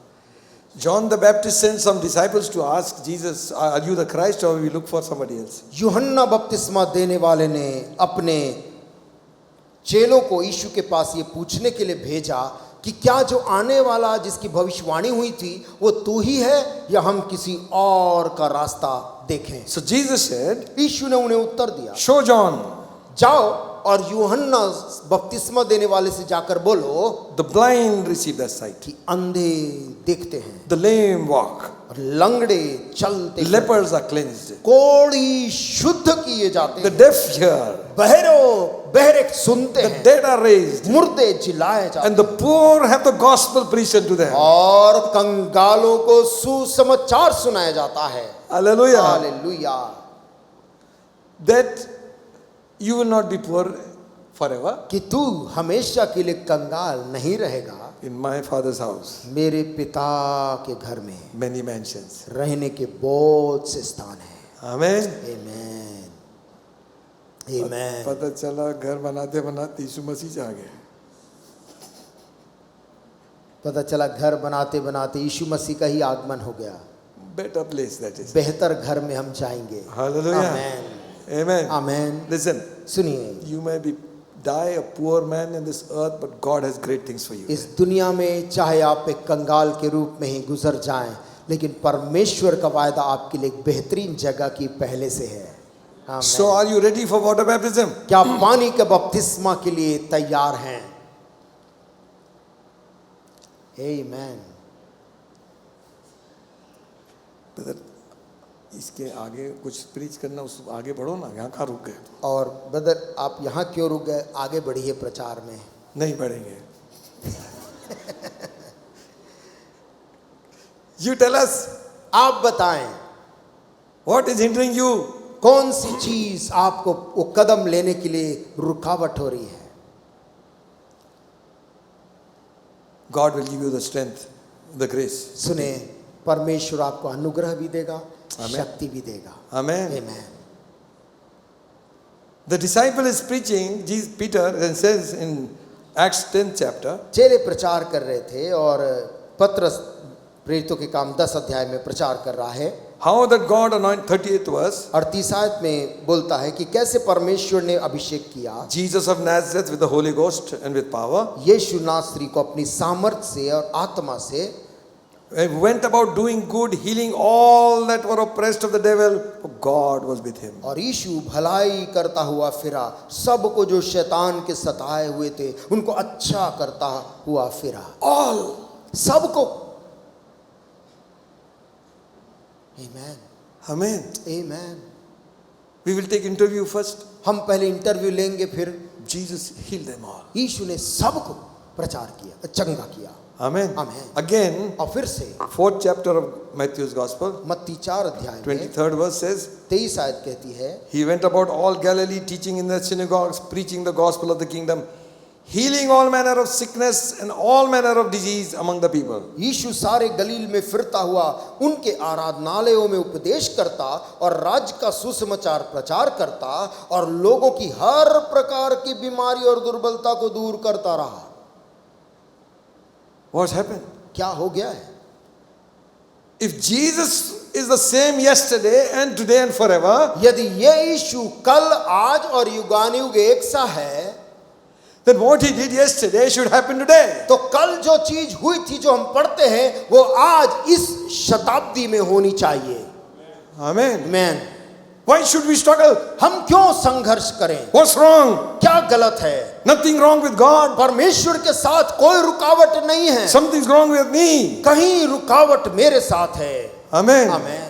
John the Baptist sent some disciples to ask Jesus, "Are you the Christ, or we look for somebody else?" यूहन्ना बपतिस्मा देने वाले ने अपने चेलों को यीशु के पास ये पूछने के लिए भेजा कि क्या जो आने वाला जिसकी भविष्यवाणी हुई थी वो तू ही है या हम किसी और का रास्ता देखें। So Jesus said, यीशु ने उन्हें उत्तर दिया, "Show John, जाओ और यूहन्ना बपतिस्मा देने वाले से जाकर बोलो the blind receive their sight, कि अंधे देखते हैं, the lame walk, और लंगड़े चलते हैं, lepers are cleansed, कोढ़ी शुद्ध किए जाते the हैं, deaf hear, बहरे सुनते the हैं, dead are raised, मुर्दे जिलाए जाते and the poor have the gospel preached unto them." और कंगालों को सुसमाचार सुनाया जाता है। Hallelujah. Hallelujah. That you will not be poor forever. कि तू हमेशा के लिए कंगाल नहीं रहेगा। In my father's house, मेरे पिता के घर में many mansions. रहने के बहुत से स्थान हैं। Amen. आमेन। आमेन। पता चला घर बनाते बनाते यीशु मसीह से आ गए। पता चला घर बनाते बनाते यीशु मसीह का ही आगमन हो गया। Better place that is. बेहतर घर में हम जाएंगे। Hallelujah. आमेन, Amen. आमेन। Listen, सुनिए, you may die a poor man in this earth, but God has great things for you. इस दुनिया में चाहे आप एक कंगाल के रूप में ही गुजर जाएं, लेकिन परमेश्वर का वायदा आपके लिए एक बेहतरीन जगह की पहले से है। आमेन। So are you ready for water baptism? क्या आप पानी के बपतिस्मा के लिए तैयार हैं? आमेन। Brother, इसके आगे कुछ प्रीच करना, उस आगे बढ़ो ना, यहाँ कहाँ रुक गए? और ब्रदर आप यहाँ क्यों रुक गए? आगे बढ़िए प्रचार में। नहीं बढ़ेंगे। You tell us, आप बताएं what is hindering you? कौन सी चीज आपको वो कदम लेने के लिए रुकावट हो रही है? God will give you the strength, the grace. सुने, परमेश्वर आपको अनुग्रह भी देगा, Amen. शक्ति भी देगा। Amen. Amen. The disciple is preaching, Jesus, Peter, and says in Acts 10th chapter, चेले प्रचार कर रहे थे और पतरस प्रेरितों के काम 10 अध्याय में प्रचार कर रहा है। how that God anointed, 38th verse, 38 आयत में बोलता है कि कैसे परमेश्वर ने अभिषेक किया Jesus of Nazareth with the Holy Ghost and with power, यीशु नासरी को अपनी सामर्थ से और आत्मा से, and went about doing good, healing all that were oppressed of the devil, for God was with him. और यीशु भलाई करता हुआ फिरा, सबको जो शैतान के सताए हुए थे उनको अच्छा करता हुआ फिरा। All. सबको। आमेन, Amen. Amen. We will take interview first. हम पहले इंटरव्यू लेंगे, फिर Jesus healed them all. यीशु ने सबको प्रचार किया, चंगा किया। Amen. Amen. Again, और फिर से 4th chapter of Matthew's Gospel, मत्ती 4 अध्याय में 23rd verse says, 23 आयत कहती है, He went about all Galilee, teaching in the synagogues, preaching the gospel of the kingdom, healing all manner of sickness and all manner of disease among the people. यीशु सारे गलील में फिरता हुआ उनके आराधनालयों में उपदेश करता और राज्य का सुसमाचार प्रचार करता और लोगों की हर प्रकार की बीमारी और दुर्बलता को दूर करता रहा। What's happened? क्या हो गया है? If Jesus is the same yesterday and today and forever, यदि ये यीशु कल, आज और युगानुयुग एक सा है, then what he did yesterday should happen today. तो कल जो चीज हुई थी जो हम पढ़ते हैं वो आज इस शताब्दी में होनी चाहिए। Amen. Amen. Why should we struggle? हम क्यों संघर्ष करें? What's wrong? क्या गलत है? Nothing wrong with God. परमेश्वर के साथ कोई रुकावट नहीं है। Something's wrong with me. कहीं रुकावट मेरे साथ है। Amen. Amen.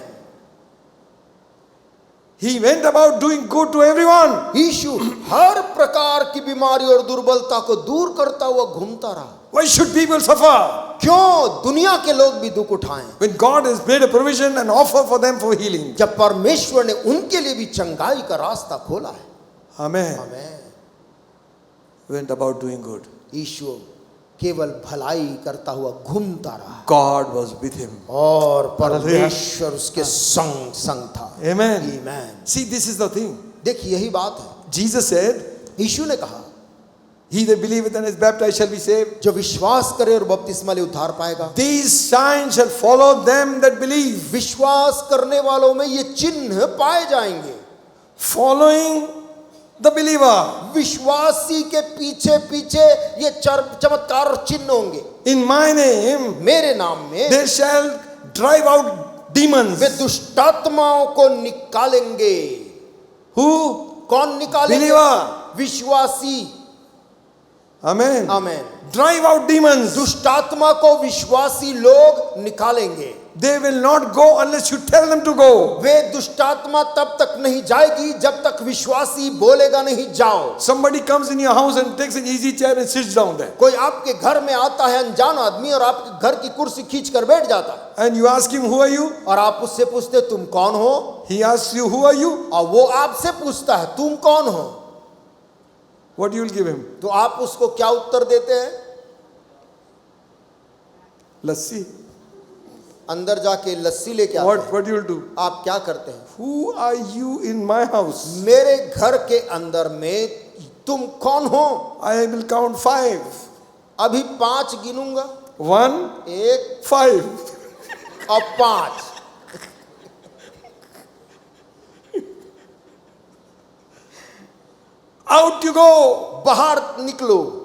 He went about doing good to everyone. यीशु हर प्रकार की बीमारी और दुर्बलता को दूर करता हुआ घूमता रहा। Why should people suffer? क्यों दुनिया के लोग भी दुख उठाएं? When God has made a provision and offer for them for healing. जब परमेश्वर ने उनके लिए भी चंगाई का रास्ता खोला है। Amen. Amen. Went about doing good. यीशु केवल भलाई करता हुआ घूमता रहा God was with him. और परमेश्वर उसके संग था। Amen. Amen. See, this is the thing. देखिए यही बात है। Jesus said, यीशु ने कहा, He that believeth and is baptized shall be saved. जो विश्वास करे और बपतिस्मा ले उद्धार पाएगा। These signs shall follow them that believe. विश्वास करने वालों में ये चिन्ह पाए जाएंगे। Following the believer. विश्वासी के पीछे पीछे ये चमत्कार और चिन्ह होंगे। In my name, मेरे नाम में they shall drive out demons. वे दुष्टात्माओं को निकालेंगे। Who? कौन निकालेंगे? Believer. विश्वासी। Amen. आमेन। Drive out demons. दुष्टात्मा को विश्वासी लोग निकालेंगे। They will not go unless you tell them to go. वे दुष्टात्मा तब तक नहीं जाएगी जब तक विश्वासी बोलेगा नहीं जाओ। Somebody comes in your house and takes an easy chair and sits down there. कोई आपके घर में आता है अनजान आदमी और आपके घर की कुर्सी खींच कर बैठ जाता है। And you ask him, who are you? और आप उससे पूछते तुम कौन हो? He asks you, who are you? और वो आपसे पूछता है तुम कौन हो? What you will give him? तो आप उसको क्या उत्तर देते हैं? Lassi. अंदर जाके लस्सी लेके आते हैं। What you will do? आप क्या करते हैं? Who are you in my house? मेरे घर के अंदर में तुम कौन हो? I will count 5. अभी 5 गिनूंगा। 1, एक 5. और 5. Out you go. बाहर निकलो.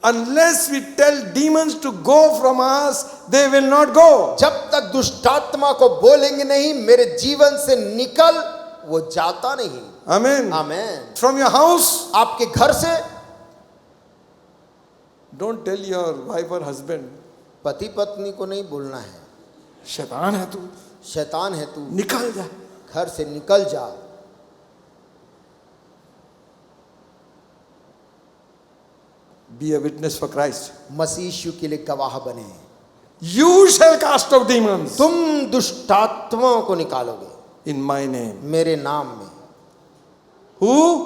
Unless we tell demons to go from us, they will not go. जब तक दुष्टात्मा को बोलेंगे नहीं मेरे जीवन से निकल, वो जाता नहीं. Amen. Amen. From your house, आपके घर से. don't tell your wife or husband, पति पत्नी को नहीं बोलना है, शैतान है तू, शैतान है तू, निकल जा. घर से निकल जा. Be a witness for Christ. मसीह यीशु के लिए गवाह बने. You shall cast out demons तुम दुष्टात्माओं को निकालोगे in my name. मेरे नाम में. Who?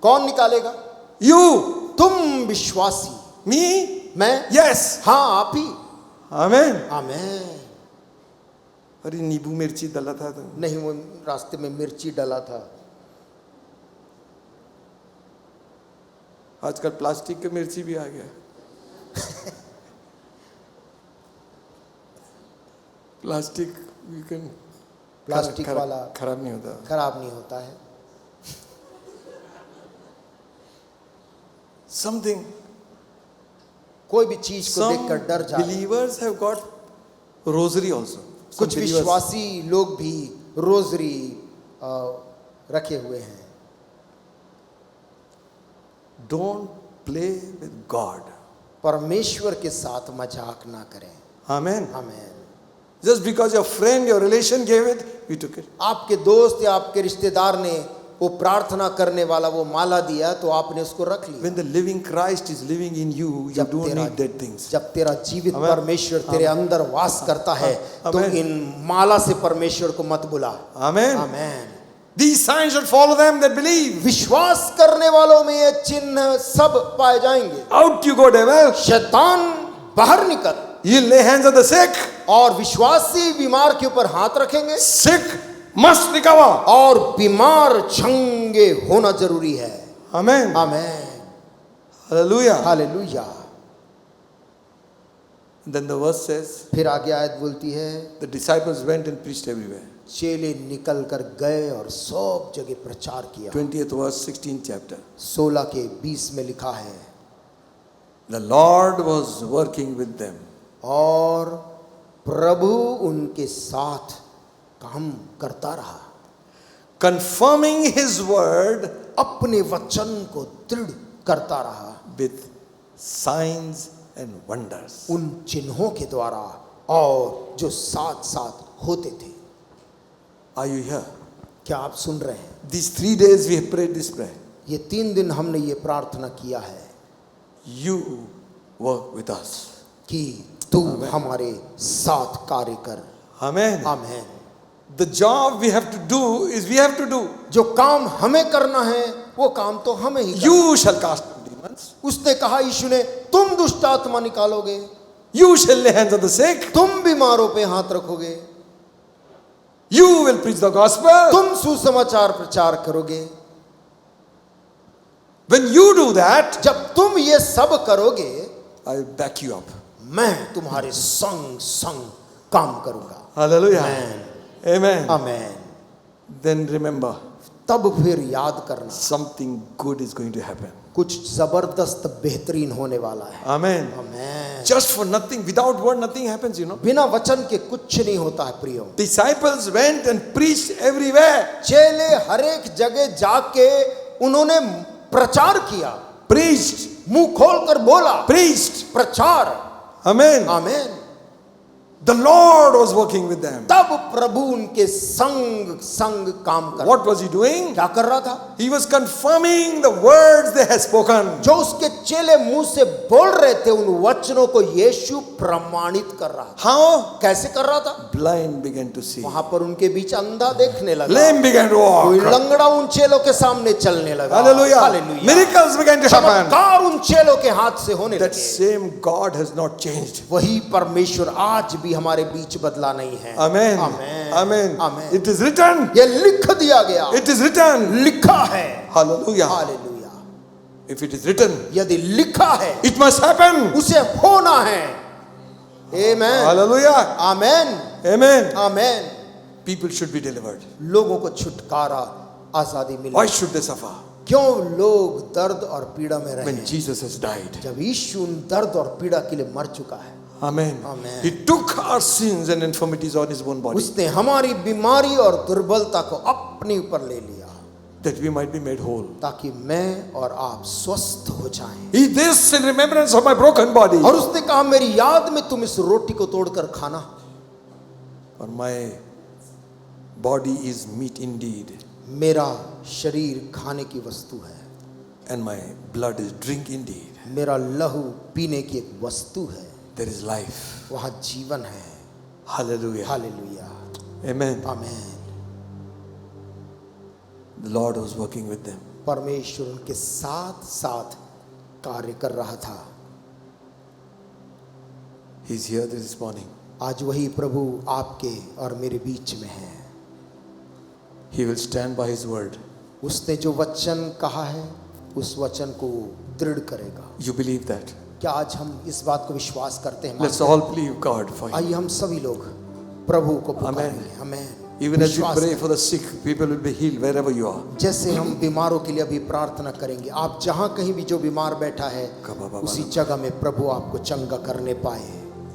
कौन निकालेगा? You. तुम विश्वासी. Me? मैं? Yes. हाँ आप ही. Amen. आमेन. अरे नींबू मिर्ची डाला था तो. नहीं, वो रास्ते में मिर्ची डाला था. आजकल प्लास्टिक के मिर्ची भी आ गया. प्लास्टिक यू कैन, प्लास्टिक वाला खराब नहीं होता. खराब नहीं होता है. Something. कोई भी चीज को Some देखकर डर जाए. believers have got rosary also. Some कुछ believers- विश्वासी लोग भी रोजरी रखे हुए हैं. Don't play with God. परमेश्वर के साथ मजाक ना करें. Amen. Amen. Just because your friend, your relation gave it, you took it. आपके दोस्त या आपके रिश्तेदार ने वो प्रार्थना करने वाला वो माला दिया तो आपने उसको रख लिया. When the living Christ is living in you, you जब don't तेरा- need dead things. जब तेरा जीवित Amen. परमेश्वर तेरे अंदर वास करता है तो Amen. इन माला से परमेश्वर को मत बुला. Amen. Amen. These signs shall follow them that believe. विश्वास करने वालों में ये चिन्ह सब पाए जाएंगे. Out you go, devil. शैतान बाहर निकल. You lay hands on the sick. और विश्वासी बीमार के ऊपर हाथ रखेंगे. Sick must recover. और बीमार चंगे होना जरूरी है. Amen. Amen. Hallelujah. Hallelujah. Then the verse says, फिर आगे आयत बोलती है, the disciples went and preached everywhere. चेले निकल कर गए और सब जगह प्रचार किया. 20th verse, 16th chapter. 16 के 20 में लिखा है, The Lord was working with them. और प्रभु उनके साथ काम करता रहा, Confirming his word अपने वचन को दृढ़ करता रहा with signs and wonders. उन चिन्हों के द्वारा और जो साथ साथ होते थे. Are you here? क्या आप सुन रहे हैं? These 3 days we have prayed this prayer. ये 3 दिन हमने ये प्रार्थना किया है You work with us. कि तू हमारे साथ कार्य कर. Amen. Amen. The job we have to do is we have to do. जो काम हमें करना है वो काम तो हमें ही करना. You shall cast out demons. उसने कहा, यीशु ने, तुम दुष्ट आत्मा निकालोगे, You shall lay hands on the sick. तुम बीमारों पे हाथ रखोगे, You will preach the gospel. तुम सुसमाचार प्रचार करोगे. When you do that, जब तुम ये सब करोगे I will back you up. मैं तुम्हारे संग संग काम करूंगा. Hallelujah. Amen. Amen. आमेन. Then remember, तब फिर याद करना something good is going to happen. कुछ जबरदस्त बेहतरीन होने वाला है. Amen. Amen. Just for nothing, without word, nothing happens, you know. बिना वचन के कुछ नहीं होता है प्रियो. Disciples went and preached everywhere. चेले हर एक जगह जाके उन्होंने प्रचार किया. Preached. मुंह खोलकर बोला. Preached. प्रचार. Amen. Amen. The Lord was working with them. तब प्रभु उनके संग संग काम कर. What was he doing? क्या कर रहा था? He was confirming the words they had spoken. जो उसके चेले मुंह से बोल रहे थे उन वचनों को यीशु प्रमाणित कर रहा था. How? कैसे कर रहा था? Blind began to see. वहां पर उनके बीच अंधा देखने लगा. Lame began to कोई walk. लंगड़ा उन चेलों के सामने चलने लगा. Hallelujah. Hallelujah. Miracles began to happen. चमत्कार उन चेलों के हाथ से होने That लगे. same God has not changed. वही परमेश्वर आज भी हमारे बीच बदला नहीं है. Amen. Amen. Amen. Amen. It is written. ये लिख दिया गया. It is written. लिखा है. Hallelujah. Hallelujah. If it is written, यदि लिखा है it must happen. उसे होना है. Amen. Hallelujah. Amen. Amen. Amen. People should be delivered. लोगों को छुटकारा, आजादी मिले। Why should they suffer? क्यों लोग दर्द और पीड़ा में रहे? When Jesus has died. जब यीशु उन दर्द और पीड़ा के लिए मर चुका है। Amen. Amen. He took our sins and infirmities on his own body, उसने हमारी बीमारी और दुर्बलता को अपने ऊपर ले लिया, that we might be made whole. ताकि मैं और आप स्वस्थ हो जाएं। Eat this in remembrance of my broken body. और उसने कहा मेरी याद में तुम इस रोटी को तोड़कर खाना। For my body is meat indeed, मेरा शरीर खाने की वस्तु है, and my blood is drink indeed. मेरा लहू पीने की एक वस्तु है। There is life. वहाँ जीवन है। Hallelujah. Hallelujah. Amen. Amen. The Lord was working with them. परमेश्वर उनके साथ साथ कार्य कर रहा था। He's here this morning. आज वही प्रभु आपके और मेरे बीच में है। He will stand by his word. उसने जो वचन कहा है उस वचन को दृढ़ करेगा। You believe that? क्या आज हम इस बात को विश्वास करते हैं? Let's all believe God for him. आइए हम सभी लोग प्रभु को पुकारें। Amen. Amen. Even as we विश्वास pray for the sick, people will be healed wherever you are. जैसे हम बीमारों के लिए अभी प्रार्थना करेंगे, आप जहां कहीं भी जो बीमार बैठा है उसी जगह में प्रभु आपको चंगा करने पाए।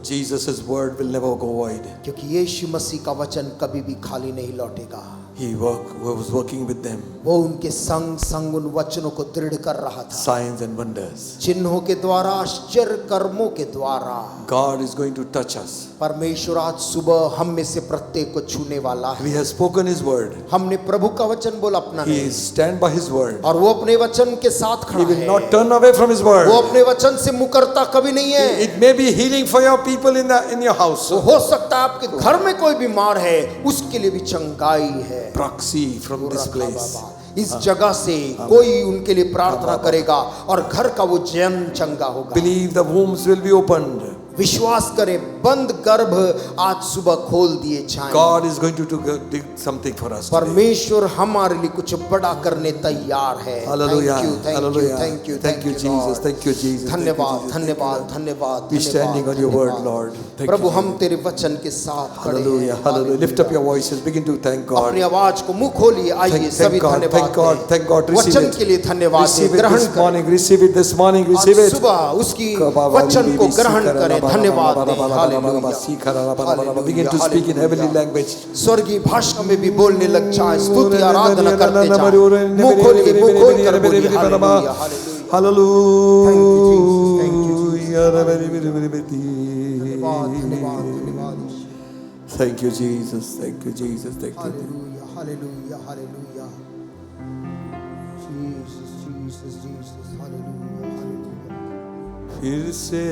Jesus' word will never go void. क्योंकि यीशु मसीह का वचन कभी भी खाली नहीं लौटेगा। He was working with them. वो उनके संग संग उन वचनों को दृढ़ कर रहा था। Signs and wonders. चिन्हों के द्वारा, आश्चर्य कर्मों के द्वारा। God is going to touch us. परमेश्वर आज सुबह हम में से प्रत्येक को छूने वाला है। We have spoken His word. हमने प्रभु का वचन बोला अपना He is stand by His word. और वो अपने वचन के साथ खड़ा He will है। not turn away from His word. वो अपने वचन से मुकरता कभी नहीं है। It may be healing for your people in your house. वो हो सकता है आपके घर में कोई बीमार है, उसके लिए भी चंगाई है। Proxy from this place. इस जगह से कोई उनके लिए प्रार्थना करेगा और घर का वो जन चंगा होगा। Believe the wombs will be opened. विश्वास करें, बंद गर्भ आज सुबह खोल दिए जाएं। God is going to do something for us today. परमेश्वर हमारे लिए कुछ बड़ा करने तैयार है। Hallelujah. Hallelujah. Thank you, Thank you, Jesus. Thank you, Jesus. धन्यवाद, धन्यवाद, धन्यवाद। Be standing on your word, Lord. Thank Prabhu you. हम तेरे वचन के साथ खड़े हैं। Hallelujah. Hallelujah. Lift up your voices. Begin to thank God. अपनी आवाज को मुंह खोलिए। आइए सभी God. धन्यवाद Thank God. दें। Thank God. Receive वचन it. के लिए धन्यवाद Receive दें। it ग्रहण this करें। morning. Receive it this morning. Receive आज it. सुबह उसकी वचन को ग्रहण करें। धन्यवाद दें। Begin to speak in heavenly language. स्वर्गीय भाषा में भी बोलने लग जाए। स्तुति आराधना करते जाएं। मुंह खोलिए, मुंह खोलकर बोलिए। Hallelujah, hallelujah. Thank you, Jesus. Thank you, Jesus. Thank you. Hallelujah, hallelujah, hallelujah. Jesus, Jesus, Jesus. Hallelujah, hallelujah. फिर से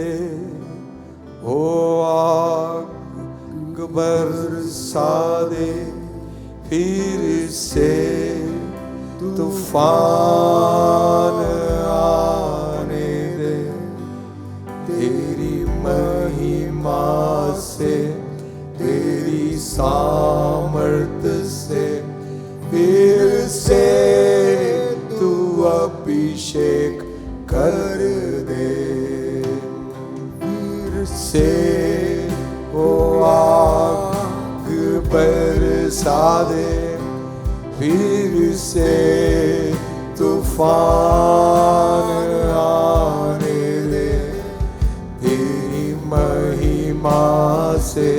हो आग बरसा दे, फिर से तूफान आने दे, तेरी महिमा से, तेरी सामर्थ से, फिर से तू अभिषेक कर दे। से ओ आग बरसा दे, फिर से तूफान आने दे, तेरी महिमा से,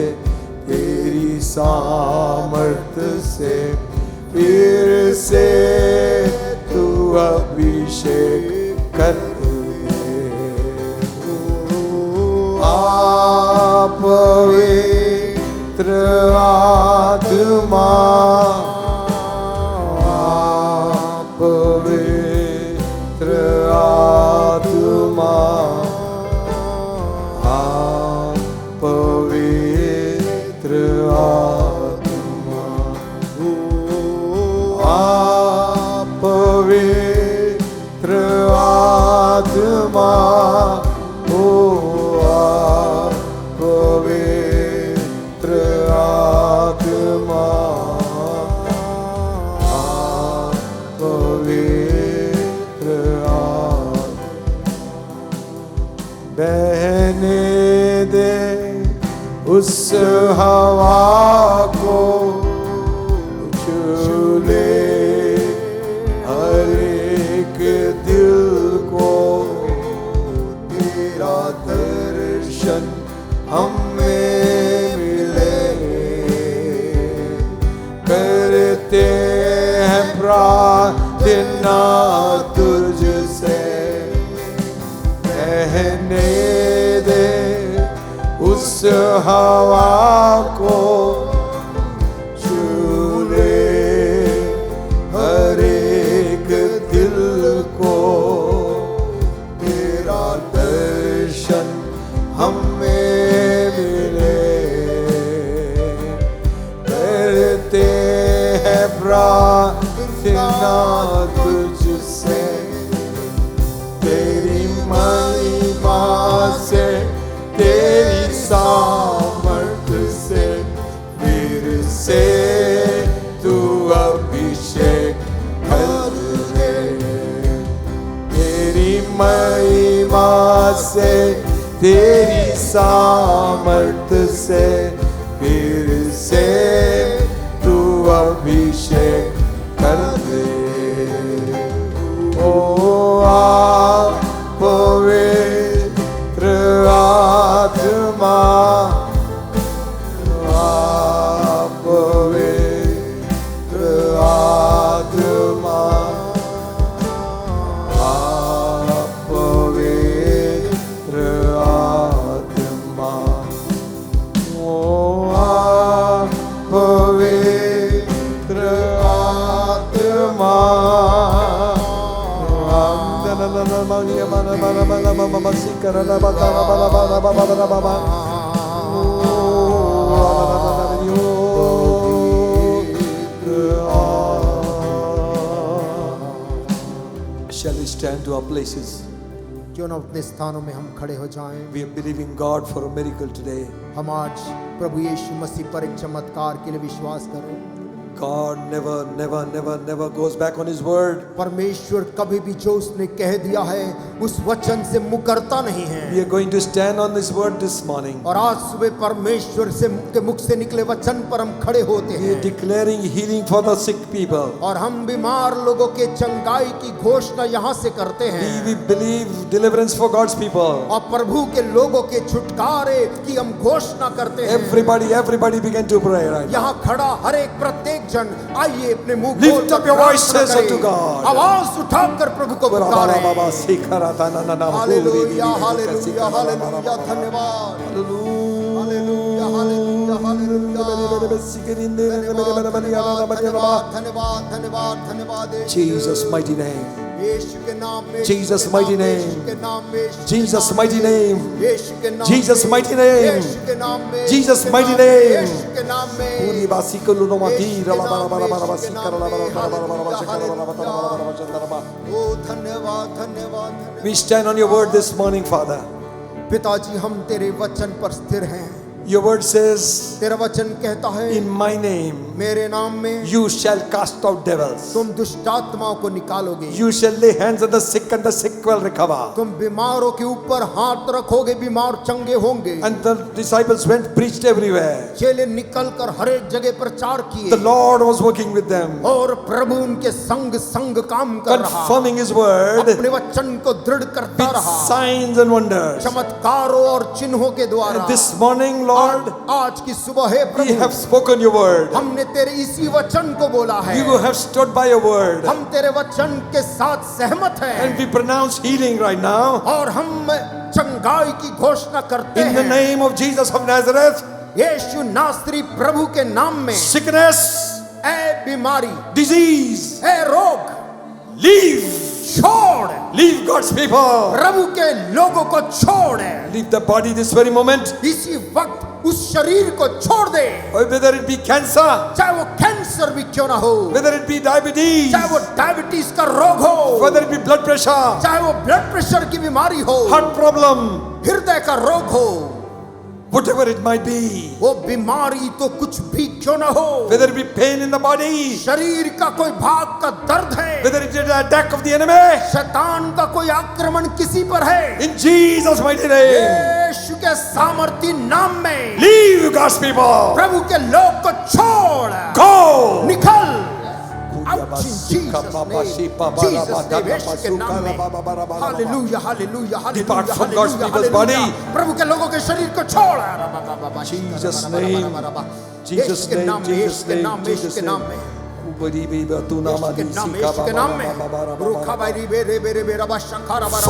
तेरी सामर्थ से, फिर से तू अभिषेक कर पवित्र आत्मा, पवित्र आत्मा, पवित्र आत्मा, पवित्र आत्मा, पवित्र आत्मा, पवित्र आत्मा, बहने दे उस हवा को छू ले, हर एक दिल को तेरा दर्शन हमें मिले, करते हैं प्रार्थना तुझसे, कहने दे उस हवा को छू ले, हर एक दिल को तेरा दर्शन हमें मिले, करते हैं प्रार्थना तुझसे, तेरी महिमा से, तेरी सामर्थ से, फिर से तू अभिषेक कर दे, तेरी महिमा से, तेरी सामर्थ से, फिर से तू अभिषेक कर दे। ओ आ पवित्र आत्मा, आ पवित्र आत्मा, आ पवित्र आत्मा, ओ आ पवित्र आत्मा, Shall we stand to our places? क्यों न अपने स्थानों में हम खड़े हो जाएं। We are believing God for a miracle today. हम आज प्रभु यीशु मसीह पर एक चमत्कार के लिए विश्वास करें। God never goes back on His word. परमेश्वर कभी भी जो उसने कह दिया है उस वचन से मुकरता नहीं है। We are going to stand on this word this morning. और आज सुबह परमेश्वर से के मुख से निकले वचन पर हम खड़े होते We are हैं declaring healing for the sick people. और हम बीमार लोगों के चंगाई की घोषणा यहाँ से करते हैं। We believe deliverance for God's people. और प्रभु के लोगों के छुटकारे की हम घोषणा करते हैं। Everybody begin to pray right now. यहाँ खड़ा हर एक प्रत्येक जन आइए अपने मुंह Lift खोलकर up your voices प्रार्थना unto करें। God. आवाज उठाकर प्रभु को पुकारें। हालेलुया हालेलुया हालेलुया धन्यवाद हालेलुया हालेलुया हालेलुया धन्यवाद धन्यवाद धन्यवाद Jesus mighty name. यीशु के नाम में Jesus mighty name. यीशु के नाम में Jesus mighty name. यीशु के नाम Jesus mighty name. यीशु के नाम में Jesus mighty name. यीशु के नाम में Puri basi kuluno mati rala bara bara bara basi यीशु के karala नाम bara में, bara bara bara bara bara ओ धन्यवाद धन्यवाद We stand on your word this morning, Father. पिताजी हम तेरे वचन पर स्थिर हैं। Your word says, तेरा वचन कहता है in my name मेरे नाम में you shall cast out devils. तुम दुष्ट आत्माओं को निकालोगे। You shall lay hands on the sick and the sick will recover. तुम बीमारों के ऊपर हाथ रखोगे, बीमार चंगे होंगे। And the disciples went preached everywhere. चेले निकल कर हर एक जगह प्रचार किए The Lord was working with them, और प्रभु उनके संग काम कर रहा, confirming His word अपने वचन को दृढ़ करता with रहा signs and wonders. चमत्कारों और चिन्हों के द्वारा। And this morning, Lord, आज की सुबह है we Prabhu, have spoken your word. हमने तेरे इसी वचन को बोला है। You have stood by your word. हम तेरे वचन के साथ सहमत हैं And we pronounce healing right now. और हम चंगाई की घोषणा करते In the हैं name of Jesus of Nazareth, यीशु नासरी प्रभु के नाम में। sickness, ए बीमारी, disease, ए रोग, leave. छोड़, Leave God's people. प्रभु के लोगों को छोड़, Leave the body this very moment. इसी वक्त उस शरीर को छोड़ दे। Or whether it be cancer, चाहे वो कैंसर भी क्यों ना हो, whether it be diabetes, चाहे वो डायबिटीज का रोग हो, whether it be blood pressure, चाहे वो ब्लड प्रेशर की बीमारी हो, heart problem, हृदय का रोग हो, whatever it might be, वो बीमारी तो कुछ भी क्यों ना हो, whether it be pain in the body, शरीर का कोई भाग का दर्द है, whether it is an attack of the enemy, शैतान का कोई आक्रमण किसी पर है, in Jesus' mighty name, यीशु के सामर्थी नाम में leave God's people. प्रभु के लोग को छोड़, Go. निकल। Out in Jesus' name. Jesus' name, यीशु के नाम में। Hallelujah, hallelujah, Depart hallelujah, from God's hallelujah, people's hallelujah. body. प्रभु के लोगों के शरीर को छोड़। Jesus' name. Jesus' यीशु के name. नाम में, Jesus' यीशु के name. नाम में, यीशु Jesus' के नाम name. में, Fire यीशु के नाम में।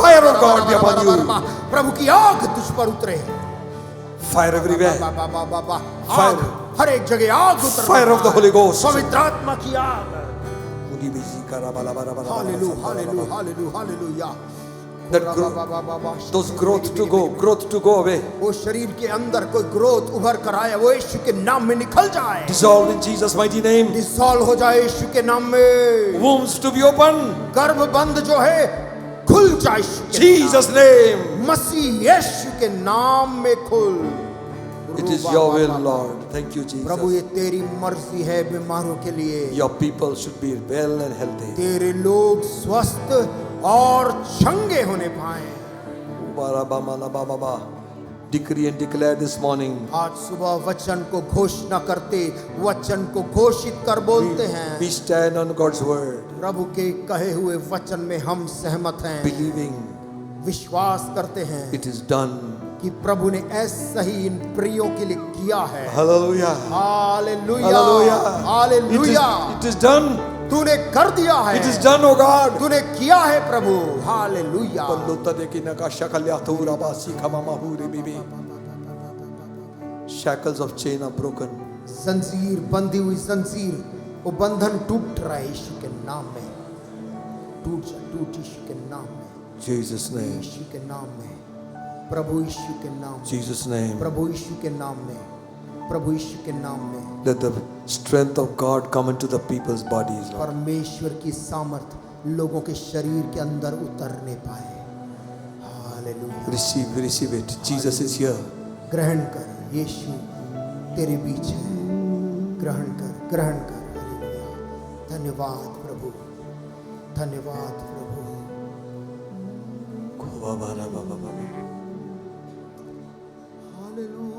Fire of God be upon you. प्रभु की आग तुझ पर उतरे। Fire everywhere. आग हर एक जगह आग उतर। Fire of the Holy Ghost. पवित्र आत्मा की आग। Hallelujah, hallelujah, hallelujah, hallelujah. Those growth to go away. वो शरीर के अंदर कोई ग्रोथ उभर कर आए, वो यीशु के नाम में निकल जाए। Dissolve in Jesus' mighty name. Dissolve हो जाए यीशु के नाम में। Wombs to be open. गर्भ बंद जो है खुल जाए यीशु के Jesus' name. मसीह यीशु के नाम में खुल। It is your will, Lord. Thank you, प्रभु ये Jesus. तेरी मर्जी है बीमारों के लिए। Your people should be well and healthy. तेरे लोग स्वस्थ और चंगे होने पाए। Decree and declare this morning. आज सुबह वचन को घोषणा करते, वचन को घोषित कर बोलते हैं। We stand on God's word, प्रभु के कहे हुए वचन में हम सहमत हैं, believing विश्वास करते हैं it is done. कि प्रभु ने ऐसा ही इन प्रियों के लिए किया है। Hallelujah. Hallelujah, Hallelujah. Hallelujah. It is done. तूने कर दिया है, It is done, oh God. तूने किया है प्रभु। Hallelujah. Shackles of chain are broken. जंजीर, बंधी हुई जंजीर, वो बंधन टूट रहा है यीशु के नाम में। टूट जा, टूट यीशु के नाम में, Jesus' name. यीशु के नाम में, प्रभु यीशु के नाम में, Jesus' name. प्रभु यीशु के नाम में, प्रभु यीशु के नाम में। Let the strength of God come into the people's bodies, Lord. परमेश्वर की सामर्थ लोगों के शरीर के अंदर उतरने पाए। Hallelujah. Receive it. Jesus is here. ग्रहण कर, यीशु तेरे बीच है। ग्रहण कर, ग्रहण कर। हालेलुया। धन्यवाद प्रभु, धन्यवाद प्रभु। हालेलुया।